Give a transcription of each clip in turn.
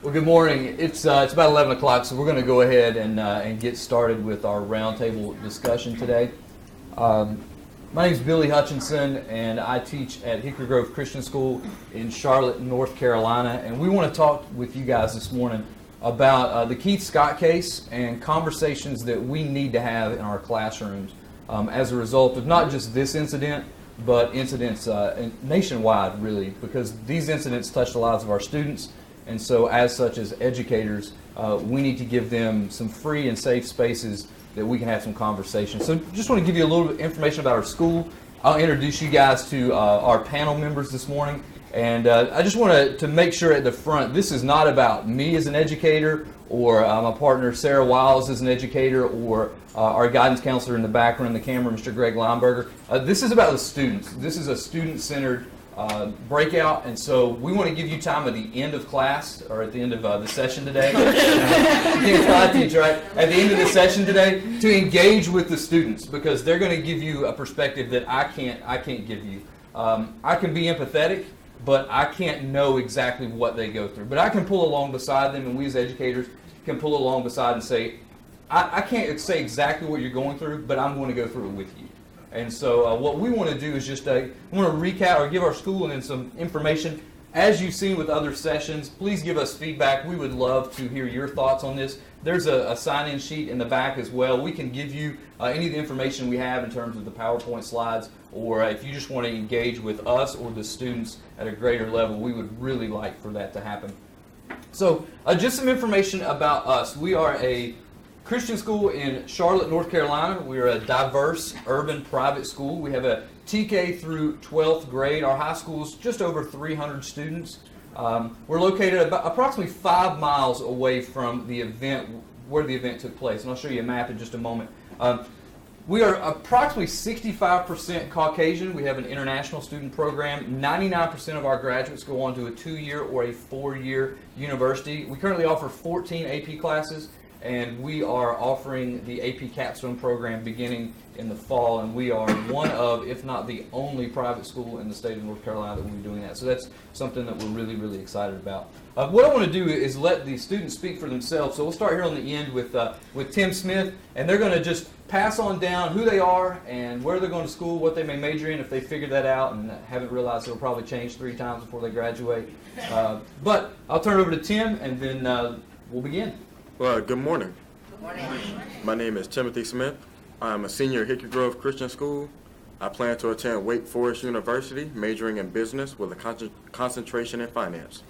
Well, good morning. It's about 11 o'clock, so we're going to go ahead and get started with our roundtable discussion today. My name is Billy Hutchinson, and I teach at Hickory Grove Christian School in Charlotte, North Carolina. And we want to talk with you guys this morning about the Keith Scott case and conversations that we need to have in our classrooms as a result of not just this incident, but incidents nationwide, really, because these incidents touch the lives of our students. And so as such, as educators, we need to give them some free and safe spaces that we can have some conversation. So just want to give you a little bit of information about our school. I'll introduce you guys to our panel members this morning. And I just want to make sure at the front, this is not about me as an educator or my partner Sarah Wiles as an educator or our guidance counselor in the background, the camera, Mr. Greg Lineberger. This is about the students. This is a student-centered breakout, and so we want to give you time at the end of class, or at the end of the session today, at the end of the session today, to engage with the students, because they're going to give you a perspective that I can't give you. I can be empathetic, but I can't know exactly what they go through. But I can pull along beside them, and we as educators can pull along beside and say, I can't say exactly what you're going through, but I'm going to go through it with you. And so what we want to do is just want to recap or give our school and some information. As you've seen with other sessions, please give us feedback. We would love to hear your thoughts on this. There's a sign-in sheet in the back as well. We can give you any of the information we have in terms of the PowerPoint slides, or if you just want to engage with us or the students at a greater level, we would really like for that to happen. So just some information about us. We are a Christian school in Charlotte, North Carolina. We're a diverse urban private school. We have a TK through 12th grade. Our high school is just over 300 students. We're located about approximately 5 miles away from the event, where the event took place. And I'll show you a map in just a moment. We are approximately 65% Caucasian. We have an international student program. 99% of our graduates go on to a 2-year or a 4-year university. We currently offer 14 AP classes, and we are offering the AP Capstone program beginning in the fall, and we are one of, if not the only private school in the state of North Carolina that will be doing that. So that's something that we're really, really excited about. What I want to do is let the students speak for themselves. So we'll start here on the end with Tim Smith, and they're going to just pass on down who they are and where they're going to school, what they may major in if they figured that out and haven't realized it'll probably change 3 times before they graduate. But I'll turn it over to Tim, and then we'll begin. Well, good morning. Good morning. My name is Timothy Smith. I'm a senior at Hickory Grove Christian School. I plan to attend Wake Forest University, majoring in business with a concentration in finance.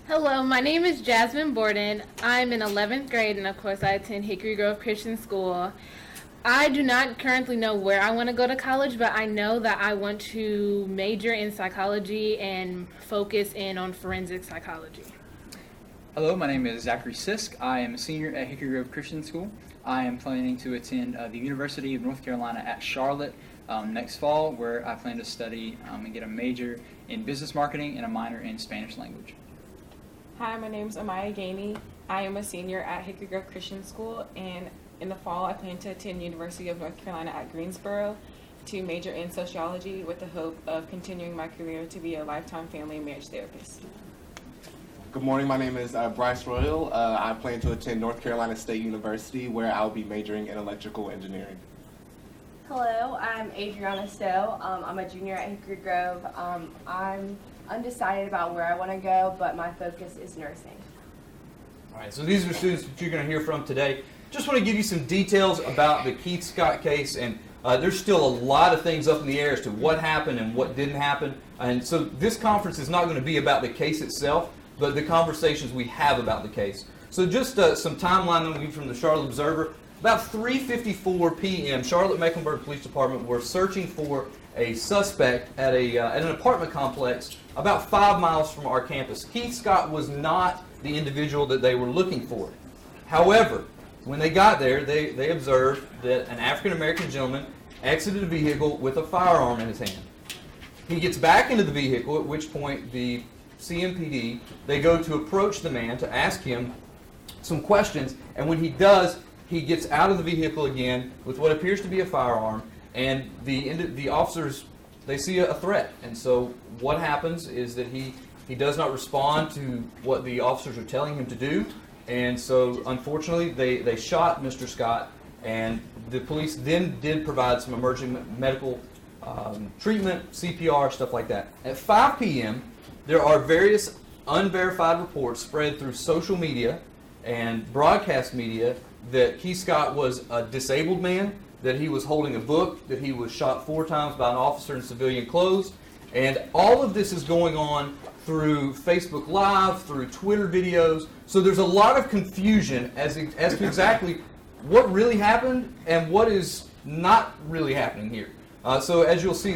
Hello, my name is Jasmine Borden. I'm in 11th grade, and of course I attend Hickory Grove Christian School. I do not currently know where I want to go to college, but I know that I want to major in psychology and focus in on forensic psychology. Hello, my name is Zachary Sisk. I am a senior at Hickory Grove Christian School. I am planning to attend the University of North Carolina at Charlotte next fall, where I plan to study and get a major in business marketing and a minor in Spanish language. Hi, my name is Amaya Gainey. I am a senior at Hickory Grove Christian School, and in the fall I plan to attend University of North Carolina at Greensboro to major in sociology with the hope of continuing my career to be a lifetime family and marriage therapist. Good morning, my name is Bryce Royal. I plan to attend North Carolina State University, where I'll be majoring in electrical engineering. Hello, I'm Adriana Stowe. I'm a junior at Hickory Grove. I'm undecided about where I want to go, but my focus is nursing. All right, so these are the students that you're going to hear from today. Just want to give you some details about the Keith Scott case, and there's still a lot of things up in the air as to what happened and what didn't happen. And so this conference is not going to be about the case itself, but the conversations we have about the case. So just some timeline from the Charlotte Observer. About 3:54 p.m., Charlotte-Mecklenburg Police Department were searching for a suspect at an apartment complex about 5 miles from our campus. Keith Scott was not the individual that they were looking for. However, when they got there, they observed that an African-American gentleman exited the vehicle with a firearm in his hand. He gets back into the vehicle, at which point the CMPD, they go to approach the man to ask him some questions, and when he does, he gets out of the vehicle again with what appears to be a firearm, and the officers, they see a threat. And so what happens is that he He does not respond to what the officers are telling him to do. And so, unfortunately, they shot Mr. Scott, and the police then did provide some emergency medical treatment, CPR, stuff like that. At 5 p.m., there are various unverified reports spread through social media and broadcast media that Keith Scott was a disabled man, that he was holding a book, that he was shot 4 times by an officer in civilian clothes. And all of this is going on through Facebook Live, through Twitter videos. So there's a lot of confusion as to exactly what really happened and what is not really happening here. So as you'll see,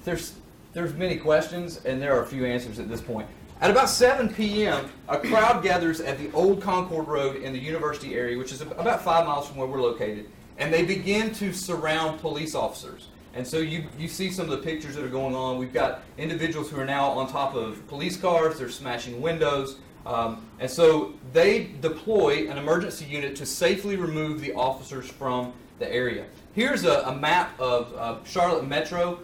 there's many questions, and there are a few answers at this point. At about 7 p.m., a crowd gathers at the Old Concord Road in the university area, which is about 5 miles from where we're located, and they begin to surround police officers. And so you see some of the pictures that are going on. We've got individuals who are now on top of police cars. They're smashing windows. And so they deploy an emergency unit to safely remove the officers from the area. Here's a map of Charlotte Metro.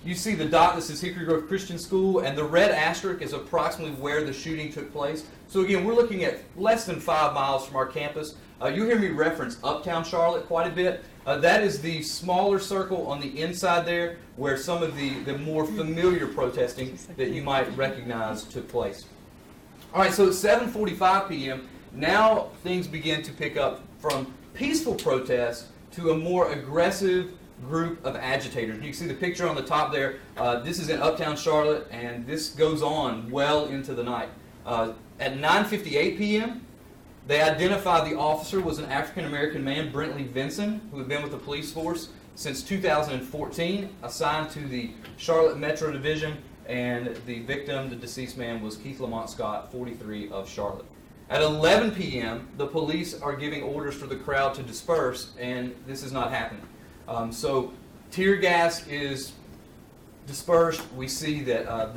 You see the dot that says Hickory Grove Christian School, and the red asterisk is approximately where the shooting took place. So again, we're looking at less than 5 miles from our campus. You hear me reference Uptown Charlotte quite a bit. That is the smaller circle on the inside there where some of the more familiar protesting that you might recognize took place. All right, so at 7:45 p.m., now things begin to pick up from peaceful protests to a more aggressive group of agitators. You can see the picture on the top there. This is in Uptown Charlotte, and this goes on well into the night. At 9:58 p.m., they identified the officer was an African-American man, Brentley Vinson, who had been with the police force since 2014, assigned to the Charlotte Metro Division, and the victim, the deceased man, was Keith Lamont Scott, 43, of Charlotte. At 11 p.m., the police are giving orders for the crowd to disperse, and this is not happening. So tear gas is dispersed. We see that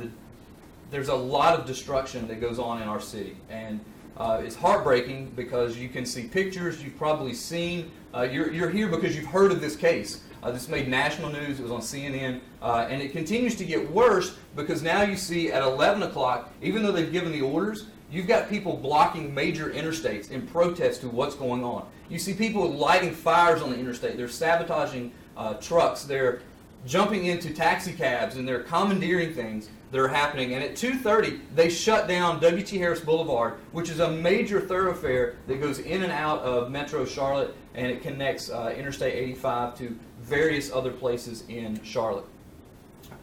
there's a lot of destruction that goes on in our city, and it's heartbreaking because you can see pictures you've probably seen. You're here because you've heard of this case. This made national news. It was on CNN, and it continues to get worse because now you see at 11 o'clock, even though they've given the orders, you've got people blocking major interstates in protest to what's going on. You see people lighting fires on the interstate. They're sabotaging trucks. They're jumping into taxi cabs, and they're commandeering things that are happening. And at 2:30, they shut down W.T. Harris Boulevard, which is a major thoroughfare that goes in and out of Metro Charlotte, and it connects Interstate 85 to various other places in Charlotte.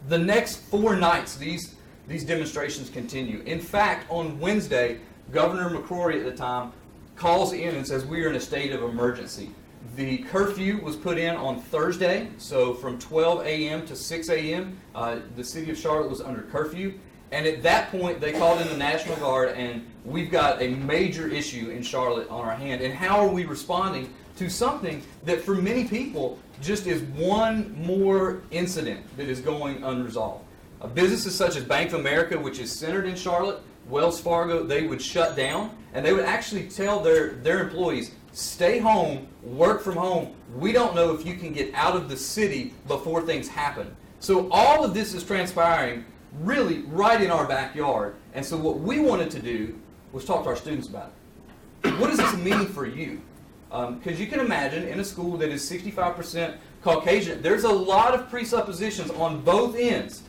The next 4 nights, these demonstrations continue. In fact, on Wednesday, Governor McCrory at the time calls in and says we are in a state of emergency. The curfew was put in on Thursday, so from 12 a.m. to 6 a.m., the city of Charlotte was under curfew. And at that point, they called in the National Guard, and we've got a major issue in Charlotte on our hand. And how are we responding to something that for many people just is one more incident that is going unresolved? Businesses such as Bank of America, which is centered in Charlotte, Wells Fargo, they would shut down, and they would actually tell their employees, stay home, work from home. We don't know if you can get out of the city before things happen. So all of this is transpiring really right in our backyard. And so what we wanted to do was talk to our students about it. What does this mean for you? Because you can imagine in a school that is 65% Caucasian, there's a lot of presuppositions on both ends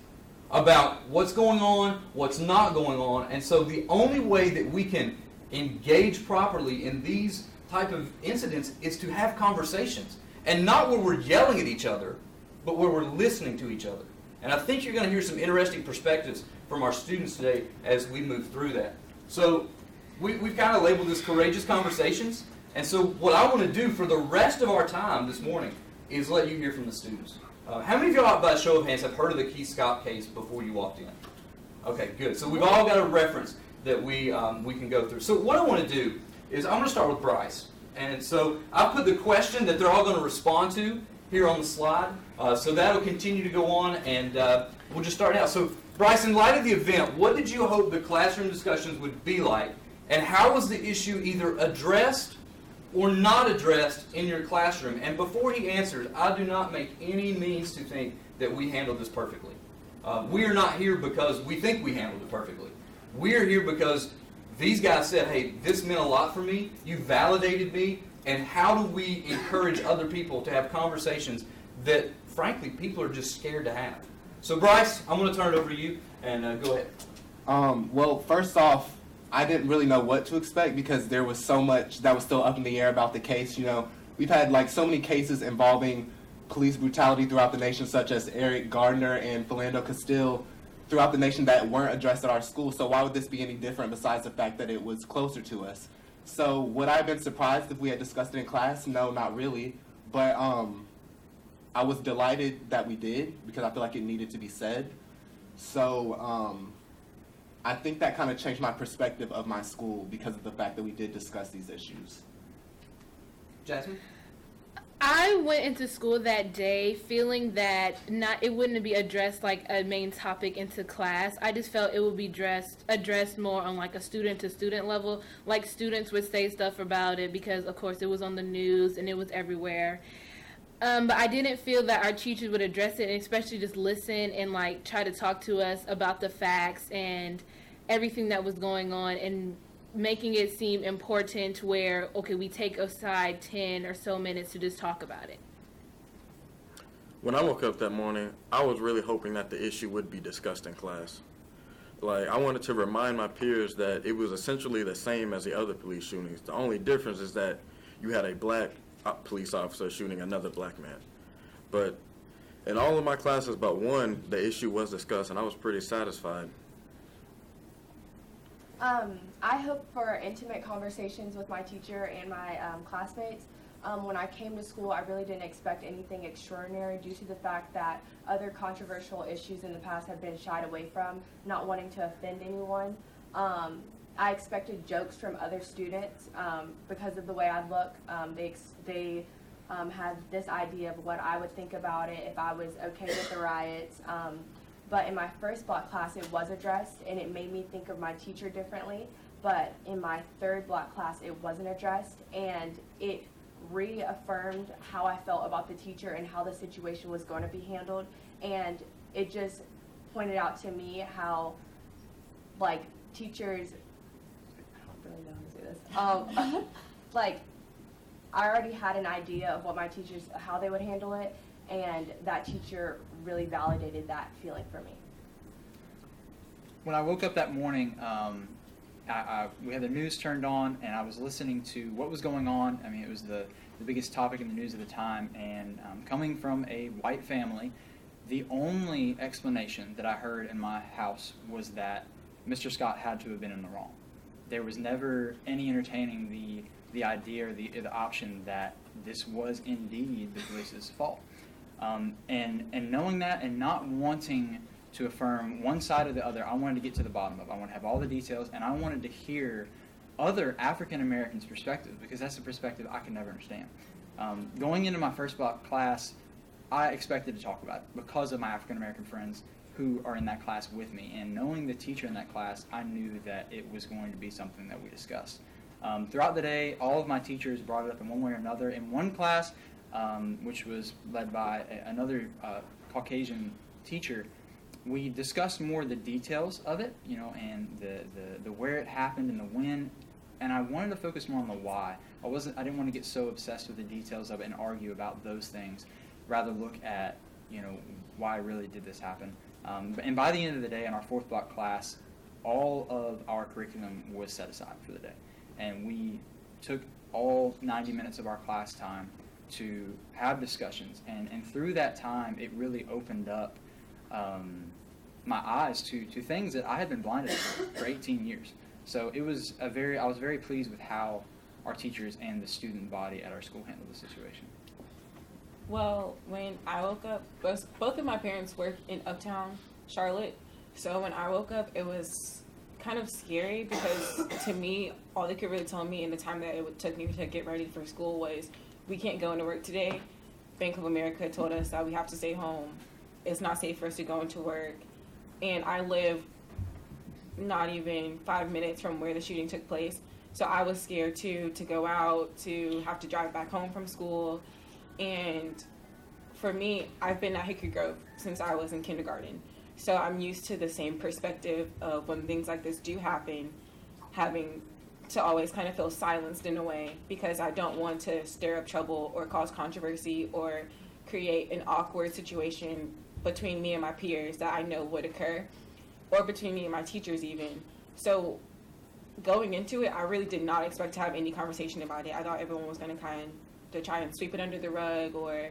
about what's going on, what's not going on. And so the only way that we can engage properly in these type of incidents is to have conversations. And not where we're yelling at each other, but where we're listening to each other. And I think you're going to hear some interesting perspectives from our students today as we move through that. So we've kind of labeled this Courageous Conversations. And so what I want to do for the rest of our time this morning is let you hear from the students. How many of y'all, by a show of hands, have heard of the Keith Scott case before you walked in? Okay, good. So we've all got a reference that we can go through. So what I want to do is I'm going to start with Bryce. And so I've put the question that they're all going to respond to here on the slide. So that'll continue to go on, and we'll just start out. So Bryce, in light of the event, what did you hope the classroom discussions would be like, and how was the issue either addressed or not addressed in your classroom? And before he answers, I do not make any means to think that we handled this perfectly. We are not here because we think we handled it perfectly. We're here because these guys said, hey, this meant a lot for me. You validated me. And how do we encourage other people to have conversations that, frankly, people are just scared to have? So, Bryce, I'm going to turn it over to you, and go ahead. Well, first off, I didn't really know what to expect because there was so much that was still up in the air about the case. You know, we've had like so many cases involving police brutality throughout the nation, such as Eric Gardner and Philando Castile throughout the nation that weren't addressed at our school. So why would this be any different besides the fact that it was closer to us? So would I have been surprised if we had discussed it in class? No, not really. But I was delighted that we did because I feel like it needed to be said. So I think that kind of changed my perspective of my school because of the fact that we did discuss these issues. Jasmine? I went into school that day feeling that it wouldn't be addressed like a main topic into class. I just felt it would be addressed more on like a student to student level. Like students would say stuff about it because of course it was on the news and it was everywhere. But I didn't feel that our teachers would address it and especially just listen and like try to talk to us about the facts and everything that was going on and making it seem important where, okay, we take aside 10 or so minutes to just talk about it. When I woke up that morning, I was really hoping that the issue would be discussed in class. Like, I wanted to remind my peers that it was essentially the same as the other police shootings. The only difference is that you had a black police officer shooting another black man. But in all of my classes but one, the issue was discussed, and I was pretty satisfied. I hope for intimate conversations with my teacher and my classmates. When I came to school, I really didn't expect anything extraordinary due to the fact that other controversial issues in the past have been shied away from, not wanting to offend anyone. I expected jokes from other students because of the way I look. They had this idea of what I would think about it if I was okay with the riots. But in my first block class, it was addressed, and it made me think of my teacher differently. But in my third block class, it wasn't addressed, and it reaffirmed how I felt about the teacher and how the situation was going to be handled. And it just pointed out to me how, like, teachers, I don't really know how to say this, like, I already had an idea of what my teachers, how they would handle it, and that teacher really validated that feeling for me. When I woke up that morning, we had the news turned on, and I was listening to what was going on. I mean, it was the biggest topic in the news at the time, and coming from a white family, the only explanation that I heard in my house was that Mr. Scott had to have been in the wrong. There was never any entertaining the idea or the option that this was indeed the police's fault. And knowing that and not wanting to affirm one side or the other, I wanted to get to the bottom of it. I want to have all the details, and I wanted to hear other African Americans' perspectives because that's a perspective I could never understand. Going into my first block class, I expected to talk about it because of my African American friends who are in that class with me, and knowing the teacher in that class, I knew that it was going to be something that we discussed. Throughout the day, all of my teachers brought it up in one way or another. In one class, which was led by another Caucasian teacher, we discussed more the details of it, you know, and the where it happened and the when, and I wanted to focus more on the why. I didn't want to get so obsessed with the details of it and argue about those things, rather look at, you know, why really did this happen. And by the end of the day, in our fourth block class, all of our curriculum was set aside for the day, and we took all 90 minutes of our class time to have discussions, and through that time, it really opened up my eyes to things that I had been blinded to for 18 years. So I was very pleased with how our teachers and the student body at our school handled the situation. Well, when I woke up, both of my parents work in Uptown Charlotte, so when I woke up, it was kind of scary because to me, all they could really tell me in the time that it took me to get ready for school was, we can't go into work today. Bank of America told us that we have to stay home. It's not safe for us to go into work. And I live not even 5 minutes from where the shooting took place. So I was scared too, to go out, to have to drive back home from school. And for me, I've been at Hickory Grove since I was in kindergarten. So I'm used to the same perspective of when things like this do happen, having to always kind of feel silenced in a way, because I don't want to stir up trouble or cause controversy or create an awkward situation between me and my peers that I know would occur, or between me and my teachers even. So going into it, I really did not expect to have any conversation about it. I thought everyone was going to try and sweep it under the rug, or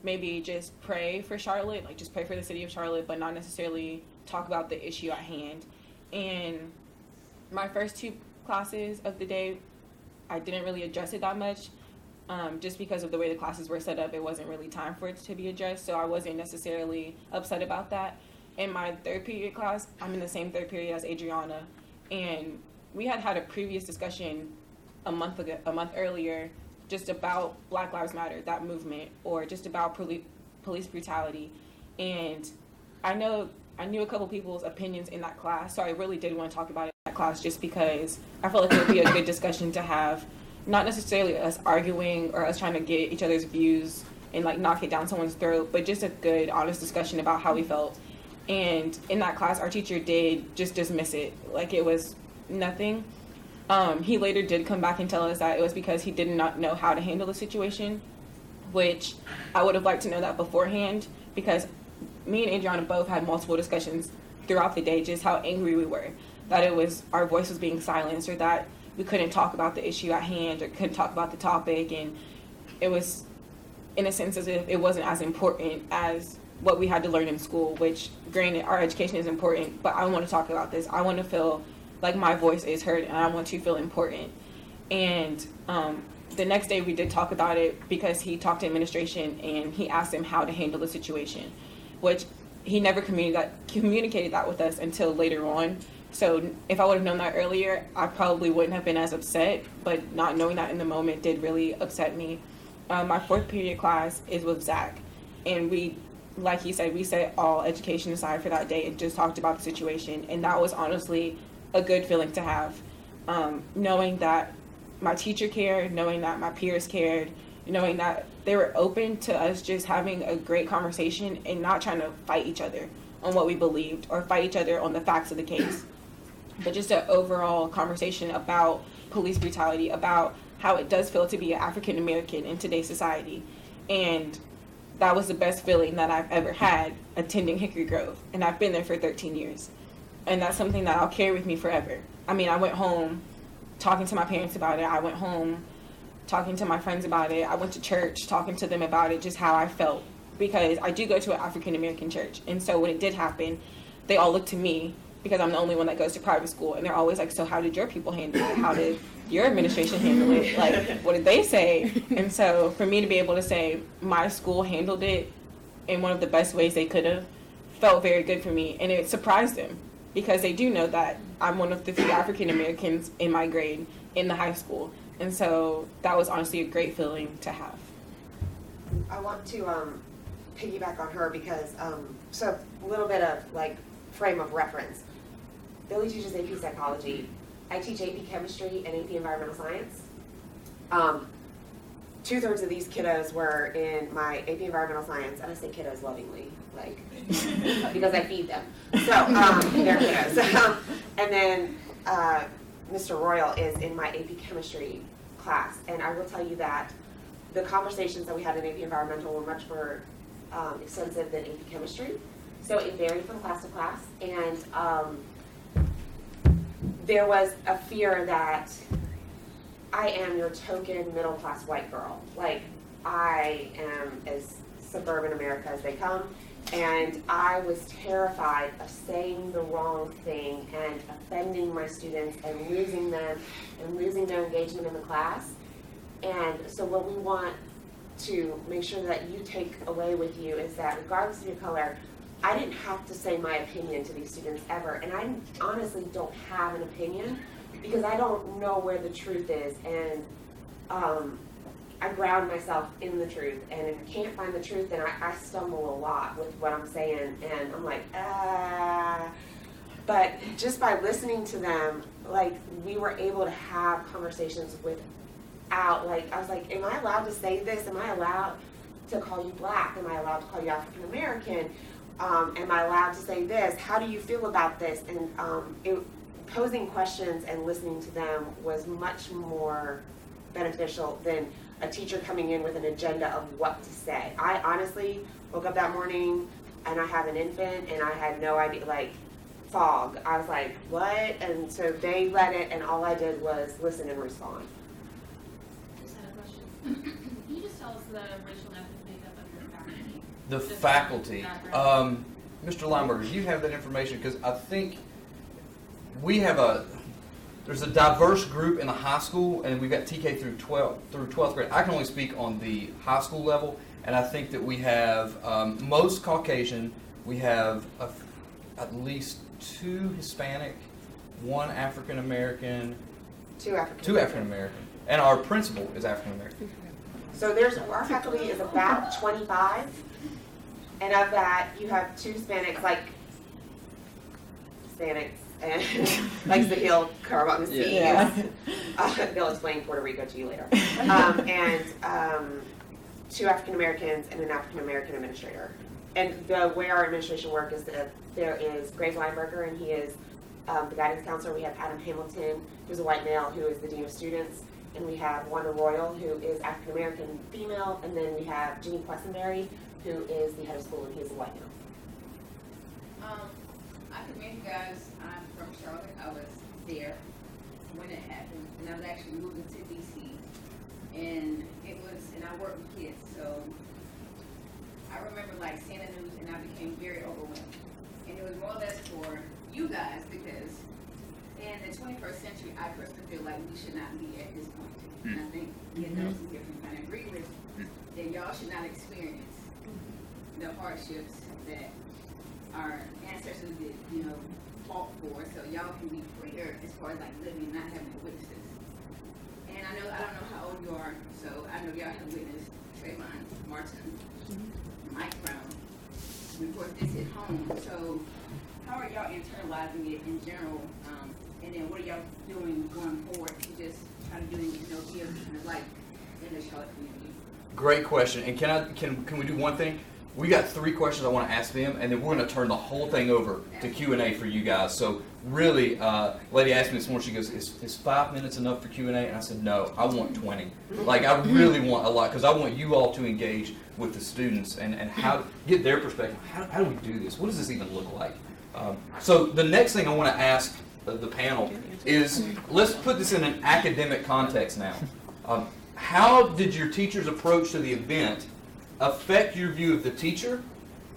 maybe just pray for Charlotte, like just pray for the city of Charlotte, but not necessarily talk about the issue at hand. And my first 2 classes of the day, I didn't really address it that much, just because of the way the classes were set up. It wasn't really time for it to be addressed, so I wasn't necessarily upset about that. In my 3rd period class, I'm in the same 3rd period as Adriana, and we had a previous discussion a month earlier, just about Black Lives Matter, that movement, or just about police brutality. And I knew a couple people's opinions in that class, so I really did want to talk about it in that class, just because I felt like it would be a good discussion to have, not necessarily us arguing or us trying to get each other's views and like knock it down someone's throat, but just a good, honest discussion about how we felt. And in that class, our teacher did just dismiss it like it was nothing. He later did come back and tell us that it was because he did not know how to handle the situation, which I would have liked to know that beforehand, because me and Adriana both had multiple discussions throughout the day just how angry we were, that it was our voice was being silenced, or that we couldn't talk about the issue at hand, or couldn't talk about the topic, and it was in a sense as if it wasn't as important as what we had to learn in school, which granted our education is important, but I want to talk about this. I want to feel like my voice is heard, and I want to feel important. And the next day we did talk about it, because he talked to administration and he asked them how to handle the situation, which he never communicated that with us until later on. So if I would have known that earlier, I probably wouldn't have been as upset, but not knowing that in the moment did really upset me. My 4th period class is with Zach, and we, like he said, we set all education aside for that day and just talked about the situation, and that was honestly a good feeling to have, knowing that my teacher cared, knowing that my peers cared, knowing that they were open to us just having a great conversation and not trying to fight each other on what we believed or fight each other on the facts of the case, but just an overall conversation about police brutality, about how it does feel to be an African American in today's society. And that was the best feeling that I've ever had attending Hickory Grove, and I've been there for 13 years. And that's something that I'll carry with me forever. I mean, I went home talking to my parents about it. I went home talking to my friends about it. I went to church talking to them about it, just how I felt. Because I do go to an African American church. And so when it did happen, they all looked to me, because I'm the only one that goes to private school. And they're always like, so how did your people handle it? How did your administration handle it? Like, what did they say? And so for me to be able to say my school handled it in one of the best ways they could have felt very good for me. And it surprised them, because they do know that I'm one of the few African Americans in my grade in the high school. And so that was honestly a great feeling to have. I want to piggyback on her, because so a little bit of like frame of reference. Billy teaches AP psychology. I teach AP chemistry and AP environmental science. 2/3 of these kiddos were in my AP environmental science, and I say kiddos lovingly, like, because I feed them. So they're kiddos. And then Mr. Royal is in my AP chemistry class, and I will tell you that the conversations that we had in AP environmental were much more extensive than AP chemistry. So it varied from class to class, and there was a fear that I am your token middle class white girl. Like, I am as suburban America as they come, and I was terrified of saying the wrong thing and offending my students and losing them and losing their engagement in the class. And so what we want to make sure that you take away with you is that regardless of your color, I didn't have to say my opinion to these students ever, and I honestly don't have an opinion because I don't know where the truth is, and I ground myself in the truth, and if I can't find the truth, then I stumble a lot with what I'm saying, and I'm like, But just by listening to them, like, we were able to have conversations without, like, I was like, am I allowed to say this? Am I allowed to call you black? Am I allowed to call you African American? am I allowed to say this? How do you feel about this? And posing questions and listening to them was much more beneficial than a teacher coming in with an agenda of what to say. I honestly woke up that morning and I have an infant and I had no idea, like fog. I was like, what? And so they led it and all I did was listen and respond. I just had a question. Can you just tell us the racial and ethnic makeup of your faculty? The Just faculty. background. Mr. Lineberger, do you have that information? Because I think there's a diverse group in the high school, and we've got TK through 12th grade. I can only speak on the high school level, and I think that we have most Caucasian. We have at least 2 Hispanic, 1 African American, 2 African American, and our principal is African American. So our faculty is about 25, and of that you have 2 Hispanics, and like Zahil Karamagasi. Yeah. They'll explain Puerto Rico to you later. And 2 African Americans and an African American administrator. And the way our administration works is that there is Graves Lineberger, and he is the guidance counselor. We have Adam Hamilton, who's a white male, who is the dean of students. And we have Wanda Royal, who is African American female. And then we have Ginny Quessenberry, who is the head of school, and he's a white male. I can meet you guys. I'm from Charlotte. I was there when it happened, and I was actually moving to DC. And I work with kids, so I remember seeing the news, and I became very overwhelmed. And it was more or less for you guys because in the 21st century, I personally feel like we should not be at this point. And I think those who here can kind of agree with that y'all should not experience the hardships that our ancestors did, fought for, so y'all can be freer as far as living and not having to witness this. And I don't know how old you are, so I know y'all have witnessed Trayvon Martin, Mike Brown. Of course, this hit home. So how are y'all internalizing it in general? And then what are y'all doing going forward to just try to be a light in the Charlotte community? Great question. And can we do one thing? We got 3 questions I want to ask them, and then we're going to turn the whole thing over to Q&A for you guys. So really, lady asked me this morning, she goes, is 5 minutes enough for Q&A? And I said, no, I want 20. I really want a lot, because I want you all to engage with the students and how to get their perspective. How do we do this? What does this even look like? So the next thing I want to ask the panel is, let's put this in an academic context now. How did your teacher's approach to the event affect your view of the teacher,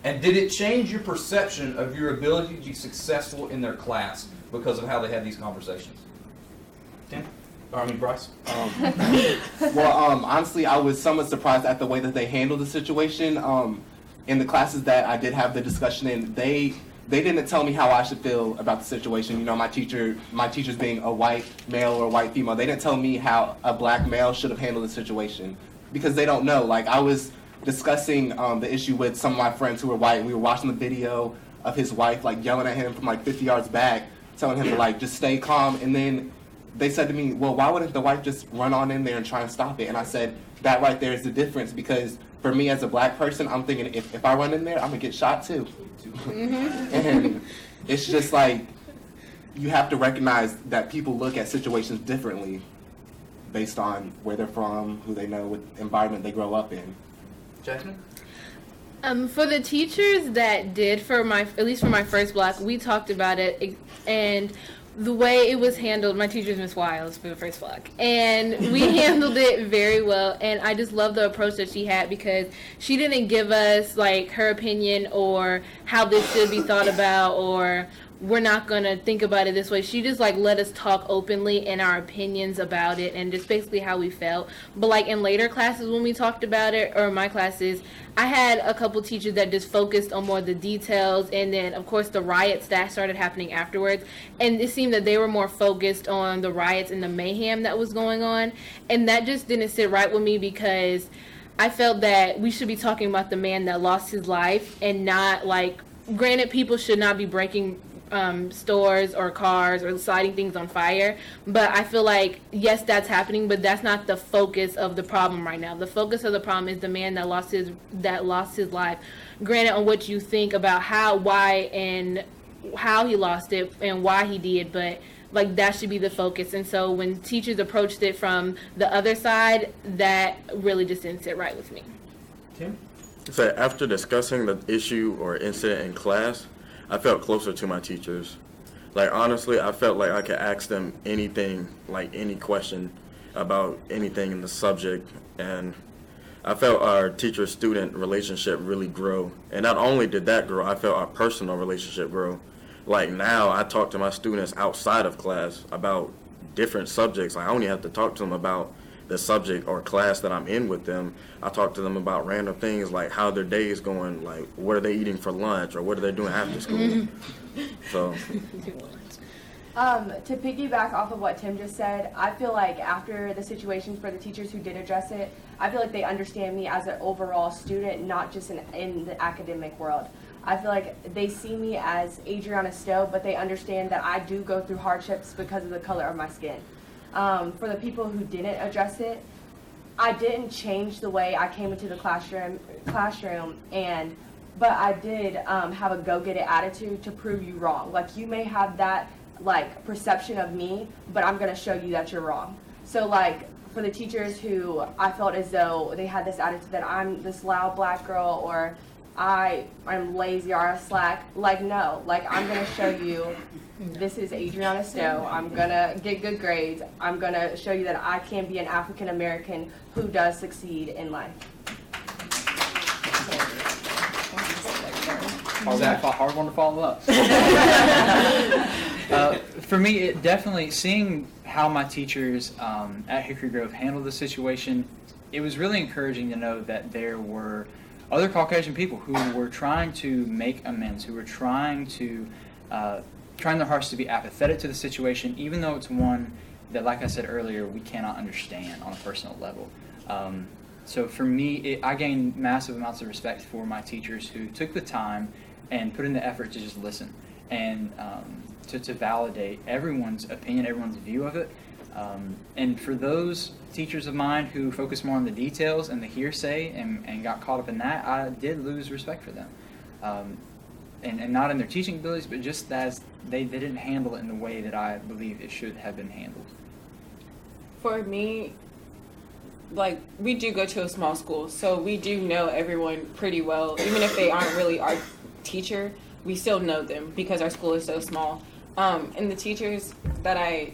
and did it change your perception of your ability to be successful in their class because of how they had these conversations? Bryce? Honestly, I was somewhat surprised at the way that they handled the situation. In the classes that I did have the discussion in, they didn't tell me how I should feel about the situation. My teachers being a white male or a white female, they didn't tell me how a black male should have handled the situation because they don't know. I was discussing the issue with some of my friends who were white. We were watching the video of his wife yelling at him from 50 yards back, telling him to just stay calm. And then they said to me, well, why wouldn't the wife just run on in there and try and stop it? And I said, that right there is the difference, because for me as a black person, I'm thinking if I run in there, I'm gonna get shot too. And it's just you have to recognize that people look at situations differently based on where they're from, who they know, what environment they grow up in. Jasmine? For the teachers that did, at least for my first block, we talked about it, and the way it was handled, my teacher's Miss Wiles for the first block, and we handled it very well, and I just love the approach that she had, because she didn't give us her opinion or how this should be thought about, or we're not going to think about it this way. She just let us talk openly in our opinions about it and just basically how we felt. But in later classes when we talked about it, or my classes, I had a couple teachers that just focused on more of the details, and then of course the riots that started happening afterwards, and it seemed that they were more focused on the riots and the mayhem that was going on, and that just didn't sit right with me, because I felt that we should be talking about the man that lost his life and not granted, people should not be breaking stores or cars or lighting things on fire. But I feel like, yes, that's happening, but that's not the focus of the problem right now. The focus of the problem is the man that lost his life. Granted, on what you think about why and how he lost it and why he did, but like that should be the focus. And so when teachers approached it from the other side, that really just didn't sit right with me. Tim? So after discussing the issue or incident in class, I felt closer to my teachers. Like, honestly, I felt like I could ask them anything, like any question about anything in the subject, and I felt our teacher-student relationship really grow. And not only did that grow, I felt our personal relationship grow. Like, now I talk to my students outside of class about different subjects. Like, I only have to talk to them about the subject or class that I'm in with them. I talk to them about random things like how their day is going, like what are they eating for lunch or what are they doing after school. So to piggyback off of what Tim just said, I feel like after the situations for the teachers who did address it, I feel like they understand me as an overall student, not just in the academic world. I feel like they see me as Adriana Stowe, but they understand that I do go through hardships because of the color of my skin. For the people who didn't address it, I didn't change the way I came into the classroom, but I did have a go-get-it attitude to prove you wrong. Like, you may have that like perception of me, but I'm gonna show you that you're wrong. So like for the teachers who I felt as though they had this attitude that I'm this loud black girl or I'm lazy or I slack, like no, like I'm gonna show you this is Adriana Stowe. I'm gonna get good grades. I'm gonna show you that I can be an African American who does succeed in life. Hard one to follow up. For me, it definitely, seeing how my teachers at Hickory Grove handled the situation, it was really encouraging to know that there were other Caucasian people who were trying to make amends, who were trying their hearts to be apathetic to the situation, even though it's one that, like I said earlier, we cannot understand on a personal level. So for me, I gained massive amounts of respect for my teachers who took the time and put in the effort to just listen and to validate everyone's opinion, everyone's view of it. And for those teachers of mine who focused more on the details and the hearsay and got caught up in that, I did lose respect for them. And not in their teaching abilities, but just as they didn't handle it in the way that I believe it should have been handled. For me, like, we do go to a small school, so we do know everyone pretty well. Even if they aren't really our teacher, we still know them because our school is so small. And the teachers that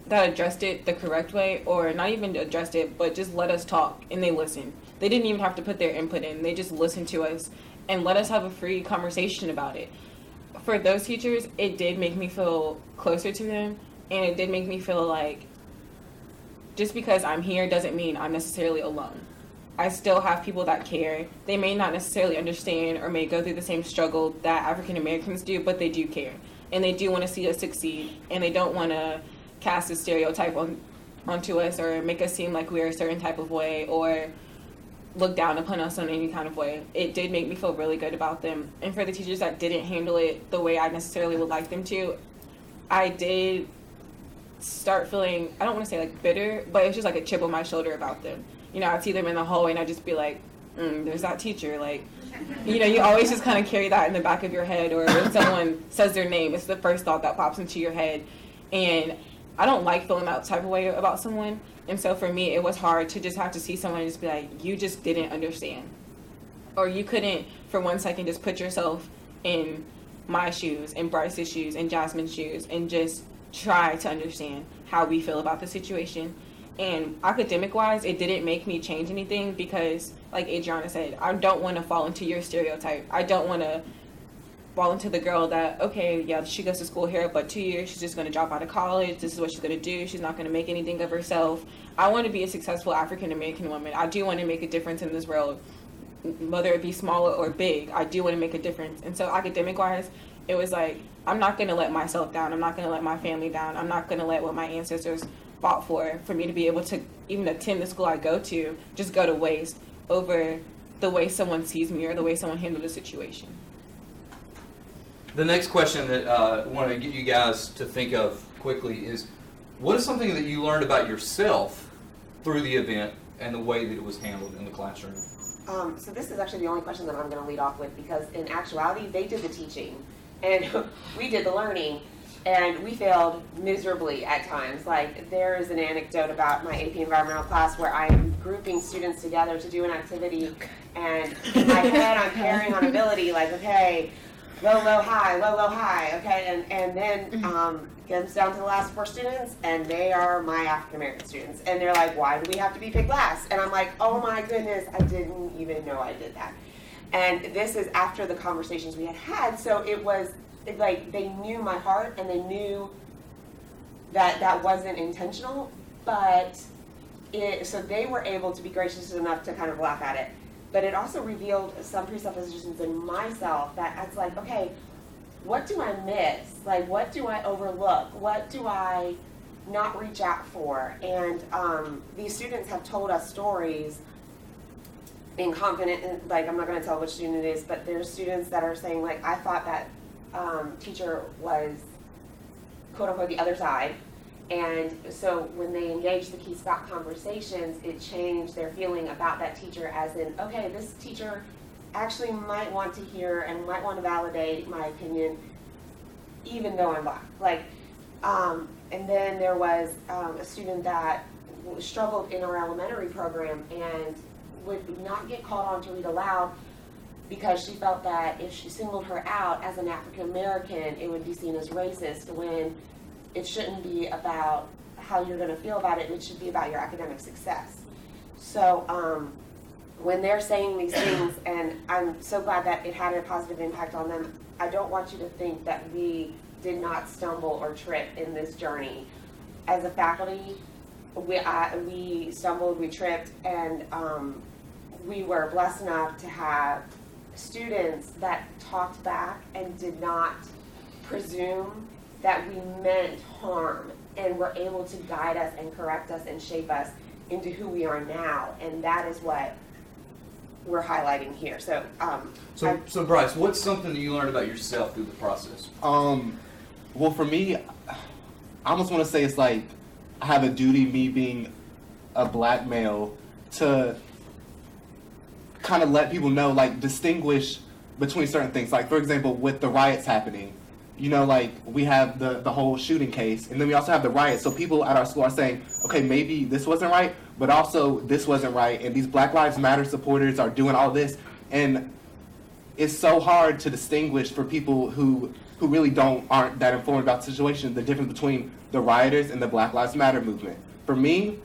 that addressed it the correct way, or not even addressed it, but just let us talk, and they listened. They didn't even have to put their input in. They just listened to us and let us have a free conversation about it. For those teachers, it did make me feel closer to them, and it did make me feel like just because I'm here doesn't mean I'm necessarily alone. I still have people that care. They may not necessarily understand or may go through the same struggle that African Americans do, but they do care. And they do want to see us succeed, and they don't want to cast a stereotype onto us or make us seem like we're a certain type of way or look down upon us in any kind of way. It did make me feel really good about them. And for the teachers that didn't handle it the way I necessarily would like them to, I did start feeling, I don't want to say like bitter, but it's just like a chip on my shoulder about them. You know, I'd see them in the hallway and I'd just be like, there's that teacher. Like, you know, you always just kind of carry that in the back of your head, or when someone says their name, it's the first thought that pops into your head. And I don't like feeling that type of way about someone. And so for me, it was hard to just have to see someone and just be like, you just didn't understand. Or you couldn't, for 1 second, just put yourself in my shoes, and Bryce's shoes, and Jasmine's shoes, and just try to understand how we feel about the situation. And academic-wise, it didn't make me change anything because, like Adriana said, I don't want to fall into your stereotype. I don't want to fall into the girl that, okay, yeah, she goes to school here, but 2 years, she's just going to drop out of college. This is what she's going to do. She's not going to make anything of herself. I want to be a successful African-American woman. I do want to make a difference in this world, whether it be small or big. I do want to make a difference. And so academic-wise, it was like, I'm not going to let myself down. I'm not going to let my family down. I'm not going to let what my ancestors fought for me to be able to even attend the school I go to just go to waste over the way someone sees me or the way someone handled the situation. The next question that I want to get you guys to think of quickly is, what is something that you learned about yourself through the event and the way that it was handled in the classroom? So this is actually the only question that I'm going to lead off with, because in actuality, they did the teaching and we did the learning, and we failed miserably at times. Like, there is an anecdote about my AP Environmental class where I am grouping students together to do an activity, and in my head I'm carrying on ability, like, okay, low, low, high, okay, and then comes down to the last 4 students, and they are my African American students, and they're like, why do we have to be picked last? And I'm like, oh my goodness, I didn't even know I did that. And this is after the conversations we had had, so it was like they knew my heart, and they knew that that wasn't intentional, but so they were able to be gracious enough to kind of laugh at it. But it also revealed some presuppositions in myself that it's like, okay, what do I miss? Like, what do I overlook? What do I not reach out for? And these students have told us stories in confident, like, I'm not going to tell which student it is, but there's students that are saying, like, I thought that teacher was, quote unquote, the other side. And so when they engaged the Key Scott conversations, it changed their feeling about that teacher, as in, okay, this teacher actually might want to hear and might want to validate my opinion, even though I'm Black. Like, and then there was a student that struggled in our elementary program and would not get called on to read aloud because she felt that if she singled her out as an African American, it would be seen as racist, when it shouldn't be about how you're going to feel about it. It should be about your academic success. So when they're saying these things, and I'm so glad that it had a positive impact on them, I don't want you to think that we did not stumble or trip in this journey. As a faculty, we stumbled, we tripped, and we were blessed enough to have students that talked back and did not presume that we meant harm, and were able to guide us and correct us and shape us into who we are now. And that is what we're highlighting here. So, so Bryce, what's something that you learned about yourself through the process? Well, for me, I almost want to say it's like I have a duty, me being a Black male, to kind of let people know, like, distinguish between certain things. Like, for example, with the riots happening, you know, like, we have the whole shooting case, and then we also have the riots. So people at our school are saying, okay, maybe this wasn't right, but also this wasn't right, and these Black Lives Matter supporters are doing all this. And it's so hard to distinguish for people who really aren't that informed about the situation, the difference between the rioters and the Black Lives Matter movement. For me,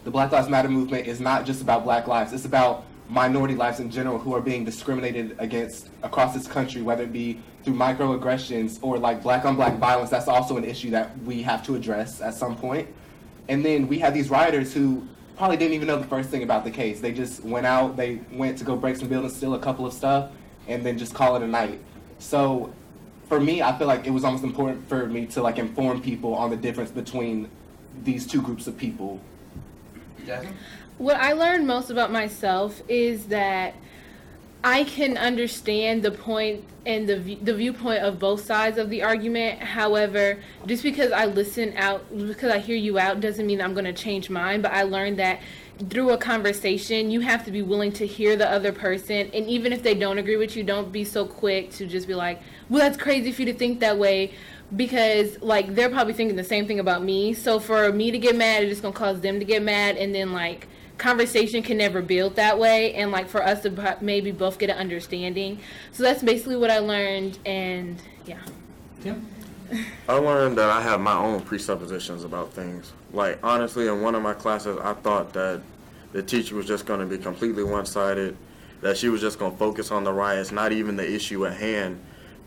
the Black Lives Matter movement is not just about Black lives. It's about minority lives in general who are being discriminated against across this country, whether it be through microaggressions or like Black on Black violence. That's also an issue that we have to address at some point. And then we have these rioters who probably didn't even know the first thing about the case. They just went out, they went to go break some buildings, steal a couple of stuff, and then just call it a night. So for me, I feel like it was almost important for me to like inform people on the difference between these two groups of people. Jasmine? What I learned most about myself is that I can understand the point and the viewpoint of both sides of the argument. However, just because I listen out, because I hear you out, doesn't mean I'm going to change mine. But I learned that through a conversation, you have to be willing to hear the other person. And even if they don't agree with you, don't be so quick to just be like, well, that's crazy for you to think that way. Because, like, they're probably thinking the same thing about me. So for me to get mad, it's just going to cause them to get mad. And then, like, conversation can never build that way, and like for us to maybe both get an understanding. So that's basically what I learned. And yeah. Tim? I learned that I have my own presuppositions about things. Like, honestly, in one of my classes, I thought that the teacher was just going to be completely one-sided, that she was just going to focus on the riots, not even the issue at hand.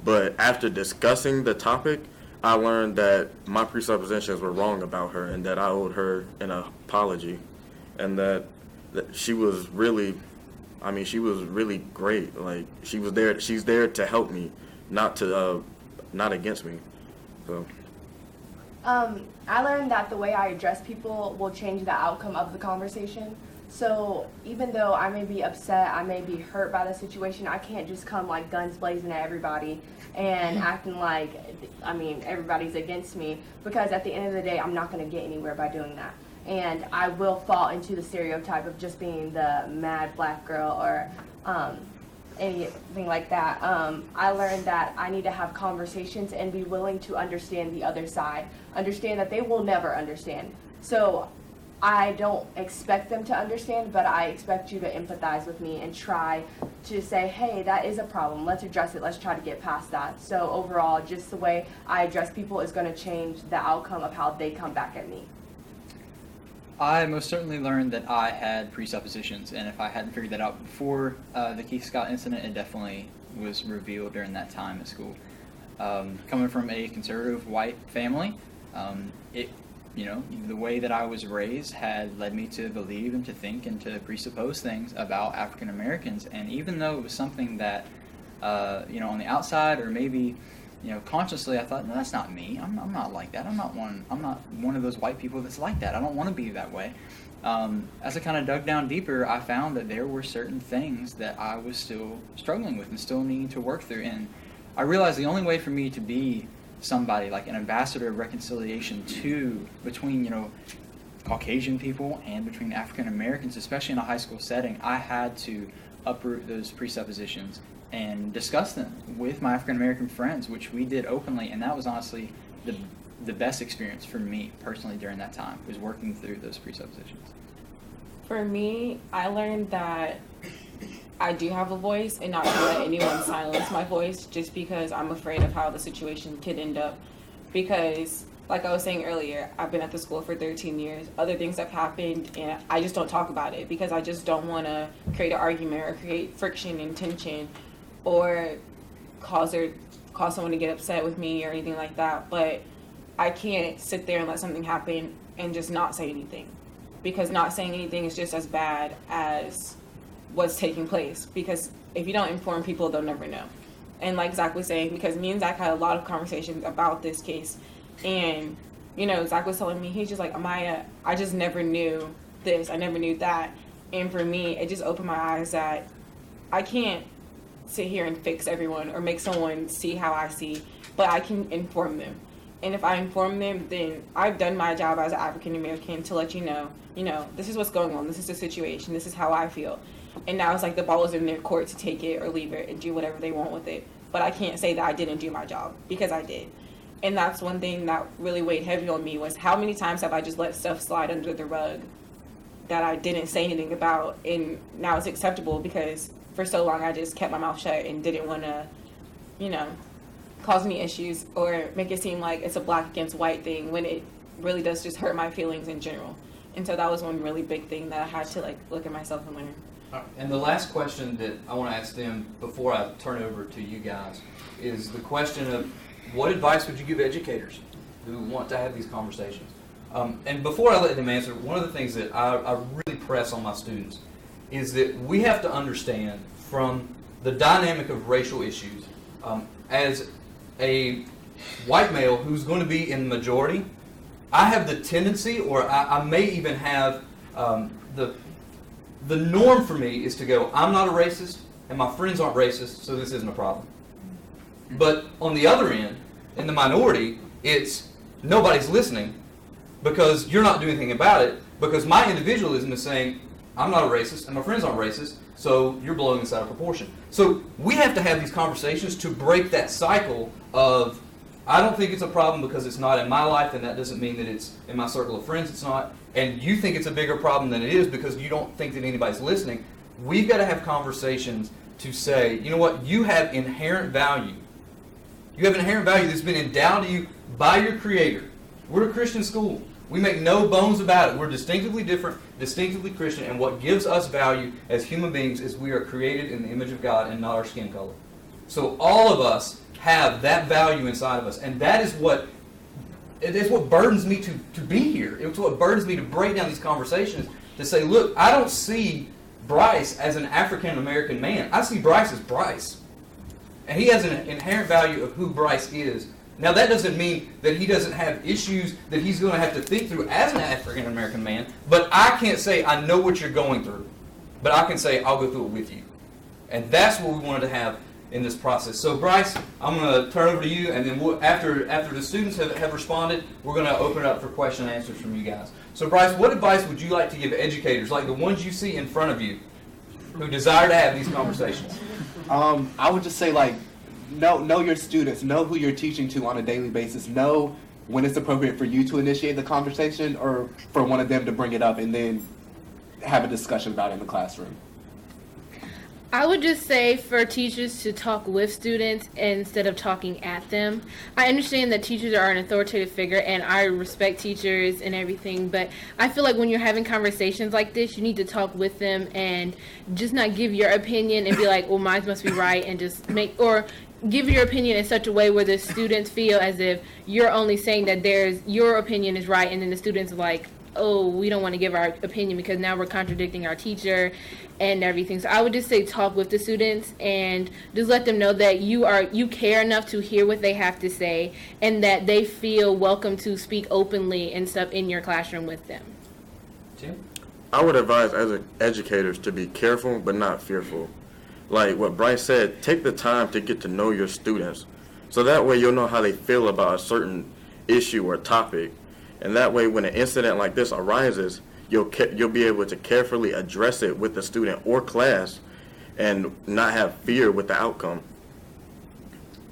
But after discussing the topic, I learned that my presuppositions were wrong about her, and that I owed her an apology. And that she was really, she was really great. Like, she's there to help me, not against me. So. I learned that the way I address people will change the outcome of the conversation. So even though I may be upset, I may be hurt by the situation, I can't just come like guns blazing at everybody and acting like, everybody's against me, because at the end of the day, I'm not going to get anywhere by doing that. And I will fall into the stereotype of just being the mad black girl or anything like that. I learned that I need to have conversations and be willing to understand the other side, understand that they will never understand. So I don't expect them to understand, but I expect you to empathize with me and try to say, hey, that is a problem. Let's address it. Let's try to get past that. So overall, just the way I address people is going to change the outcome of how they come back at me. I most certainly learned that I had presuppositions, and if I hadn't figured that out before the Keith Scott incident, it definitely was revealed during that time at school. Coming from a conservative white family, the way that I was raised had led me to believe and to think and to presuppose things about African Americans. And even though it was something that, on the outside or maybe, consciously, I thought, no, that's not me. I'm not like that. I'm not one of those white people that's like that. I don't want to be that way. As I kind of dug down deeper, I found that there were certain things that I was still struggling with and still needing to work through. And I realized the only way for me to be somebody like an ambassador of reconciliation between Caucasian people and between African Americans, especially in a high school setting, I had to uproot those presuppositions and discuss them with my African American friends, which we did openly, and that was honestly the best experience for me personally during that time, was working through those presuppositions. For me, I learned that I do have a voice and not to let anyone silence my voice just because I'm afraid of how the situation could end up. Because, like I was saying earlier, I've been at the school for 13 years. Other things have happened, and I just don't talk about it because I just don't want to create an argument or create friction and tension or cause someone to get upset with me or anything like that. But I can't sit there and let something happen and just not say anything, because not saying anything is just as bad as what's taking place, because if you don't inform people, they'll never know. And like Zach was saying, because me and Zach had a lot of conversations about this case, and Zach was telling me, he's just like, Amaya, I just never knew this, I never knew that. And for me, it just opened my eyes that I can't sit here and fix everyone or make someone see how I see, but I can inform them. And if I inform them, then I've done my job as an African American to let you know, this is what's going on, this is the situation, this is how I feel. And now it's like the ball is in their court to take it or leave it and do whatever they want with it. But I can't say that I didn't do my job, because I did. And that's one thing that really weighed heavy on me, was how many times have I just let stuff slide under the rug that I didn't say anything about, and now it's acceptable because for so long I just kept my mouth shut and didn't want to, cause me issues or make it seem like it's a black against white thing when it really does just hurt my feelings in general. And so that was one really big thing that I had to look at myself and learn. And the last question that I want to ask them before I turn over to you guys is the question of, what advice would you give educators who want to have these conversations? And before I let them answer, one of the things that I really press on my students is that we have to understand from the dynamic of racial issues, as a white male who's going to be in the majority, I have the tendency, or I may even have the norm for me is to go, I'm not a racist, and my friends aren't racist, so this isn't a problem. But on the other end, in the minority, it's nobody's listening because you're not doing anything about it, because my individualism is saying, I'm not a racist, and my friends aren't racist, so you're blowing this out of proportion. So we have to have these conversations to break that cycle of, I don't think it's a problem because it's not in my life, and that doesn't mean that it's in my circle of friends, it's not. And you think it's a bigger problem than it is because you don't think that anybody's listening. We've got to have conversations to say, you know what, you have inherent value. You have inherent value that's been endowed to you by your Creator. We're a Christian school. We make no bones about it. We're distinctively different, distinctively Christian, and what gives us value as human beings is we are created in the image of God and not our skin color. So all of us have that value inside of us, and that is what burdens me to be here. It's what burdens me to break down these conversations, to say, look, I don't see Bryce as an African-American man. I see Bryce as Bryce. And he has an inherent value of who Bryce is Now, that doesn't mean that he doesn't have issues that he's going to have to think through as an African-American man, but I can't say I know what you're going through, but I can say I'll go through it with you. And that's what we wanted to have in this process. So, Bryce, I'm going to turn over to you, and then after the students have responded, we're going to open it up for question and answers from you guys. So, Bryce, what advice would you like to give educators, like the ones you see in front of you, who desire to have these conversations? I would just say, like, know your students, know who you're teaching to on a daily basis, know when it's appropriate for you to initiate the conversation or for one of them to bring it up, and then have a discussion about it in the classroom. I would just say for teachers to talk with students instead of talking at them. I understand that teachers are an authoritative figure, and I respect teachers and everything, but I feel like when you're having conversations like this, you need to talk with them and just not give your opinion and be like, well, mine must be right, and just or give your opinion in such a way where the students feel as if you're only saying that your opinion is right, and then the students are like, oh, we don't want to give our opinion because now we're contradicting our teacher and everything. So I would just say talk with the students and just let them know that you care enough to hear what they have to say, and that they feel welcome to speak openly and stuff in your classroom with them. Tim? I would advise as educators to be careful but not fearful. Like what Bryce said, take the time to get to know your students, so that way you'll know how they feel about a certain issue or topic. And that way, when an incident like this arises, you'll be able to carefully address it with the student or class and not have fear with the outcome.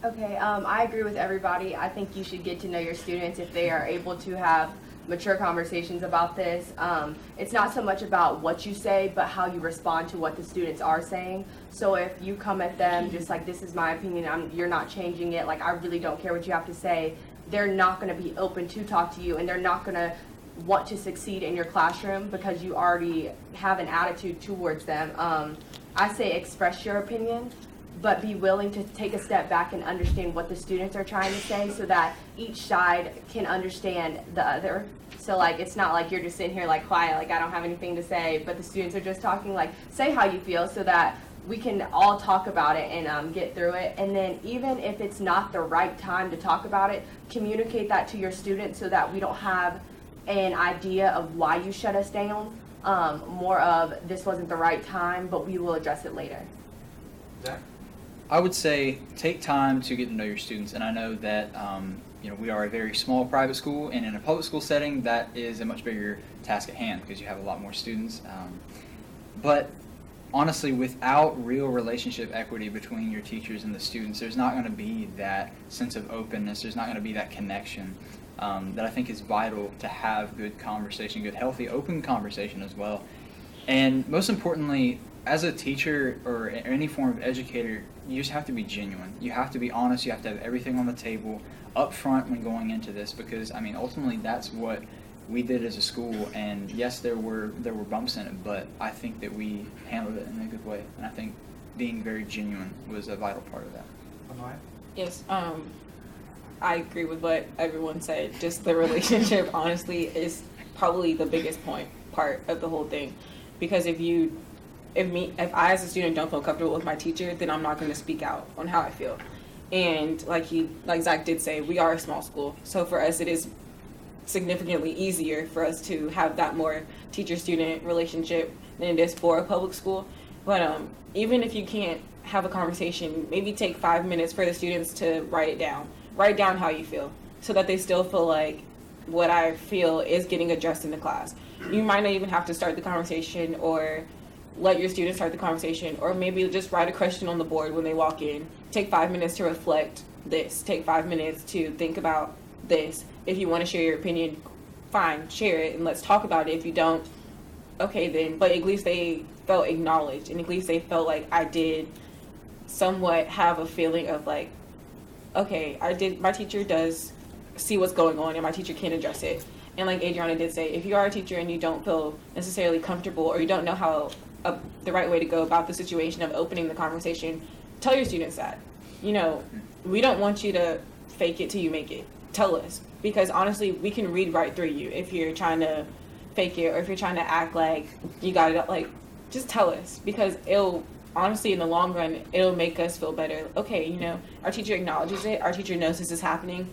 Okay, I agree with everybody. I think you should get to know your students if they are able to have mature conversations about this. It's not so much about what you say, but how you respond to what the students are saying. So if you come at them just like, this is my opinion, you're not changing it, like I really don't care what you have to say, they're not going to be open to talk to you, and they're not going to want to succeed in your classroom because you already have an attitude towards them. I say express your opinion, but be willing to take a step back and understand what the students are trying to say so that each side can understand the other. So like, it's not like you're just sitting here like quiet, like I don't have anything to say, but the students are just talking, like say how you feel so that we can all talk about it and get through it. And then even if it's not the right time to talk about it, communicate that to your students so that we don't have an idea of why you shut us down. More of this wasn't the right time, but we will address it later. Zach? I would say take time to get to know your students, and I know that we are a very small private school, and in a public school setting, that is a much bigger task at hand because you have a lot more students. But honestly, without real relationship equity between your teachers and the students, there's not going to be that sense of openness. There's not going to be that connection that I think is vital to have good conversation, good, healthy, open conversation as well. And most importantly, as a teacher or any form of educator, you just have to be genuine. You have to be honest. You have to have everything on the table up front when going into this, because I mean, ultimately, that's what we did as a school. And yes, there were bumps in it, but I think that we handled it in a good way. And I think being very genuine was a vital part of that. Yes, I agree with what everyone said. Just the relationship, honestly, is probably the biggest part of the whole thing. Because if I as a student don't feel comfortable with my teacher, then I'm not going to speak out on how I feel. And like Zach did say, we are a small school, so for us it is significantly easier for us to have that more teacher-student relationship than it is for a public school. But even if you can't have a conversation, maybe take 5 minutes for the students to write down how you feel, so that they still feel like what I feel is getting addressed in the class. You might not even have to start the conversation or let your students start the conversation, or maybe just write a question on the board when they walk in. Take 5 minutes to reflect this. Take 5 minutes to think about this. If you want to share your opinion, fine, share it, and let's talk about it. If you don't, okay then. But at least they felt acknowledged, and at least they felt like I did somewhat have a feeling of like, okay, my teacher does see what's going on, and my teacher can address it. And like Adriana did say, if you are a teacher and you don't feel necessarily comfortable, or you don't know how the right way to go about the situation of opening the conversation, tell your students that. We don't want you to fake it till you make it. Tell us, because honestly, we can read right through you if you're trying to fake it, or if you're trying to act like you got it. Like, just tell us, because it'll honestly, in the long run, it'll make us feel better. Okay, you know, our teacher acknowledges it. Our teacher knows this is happening.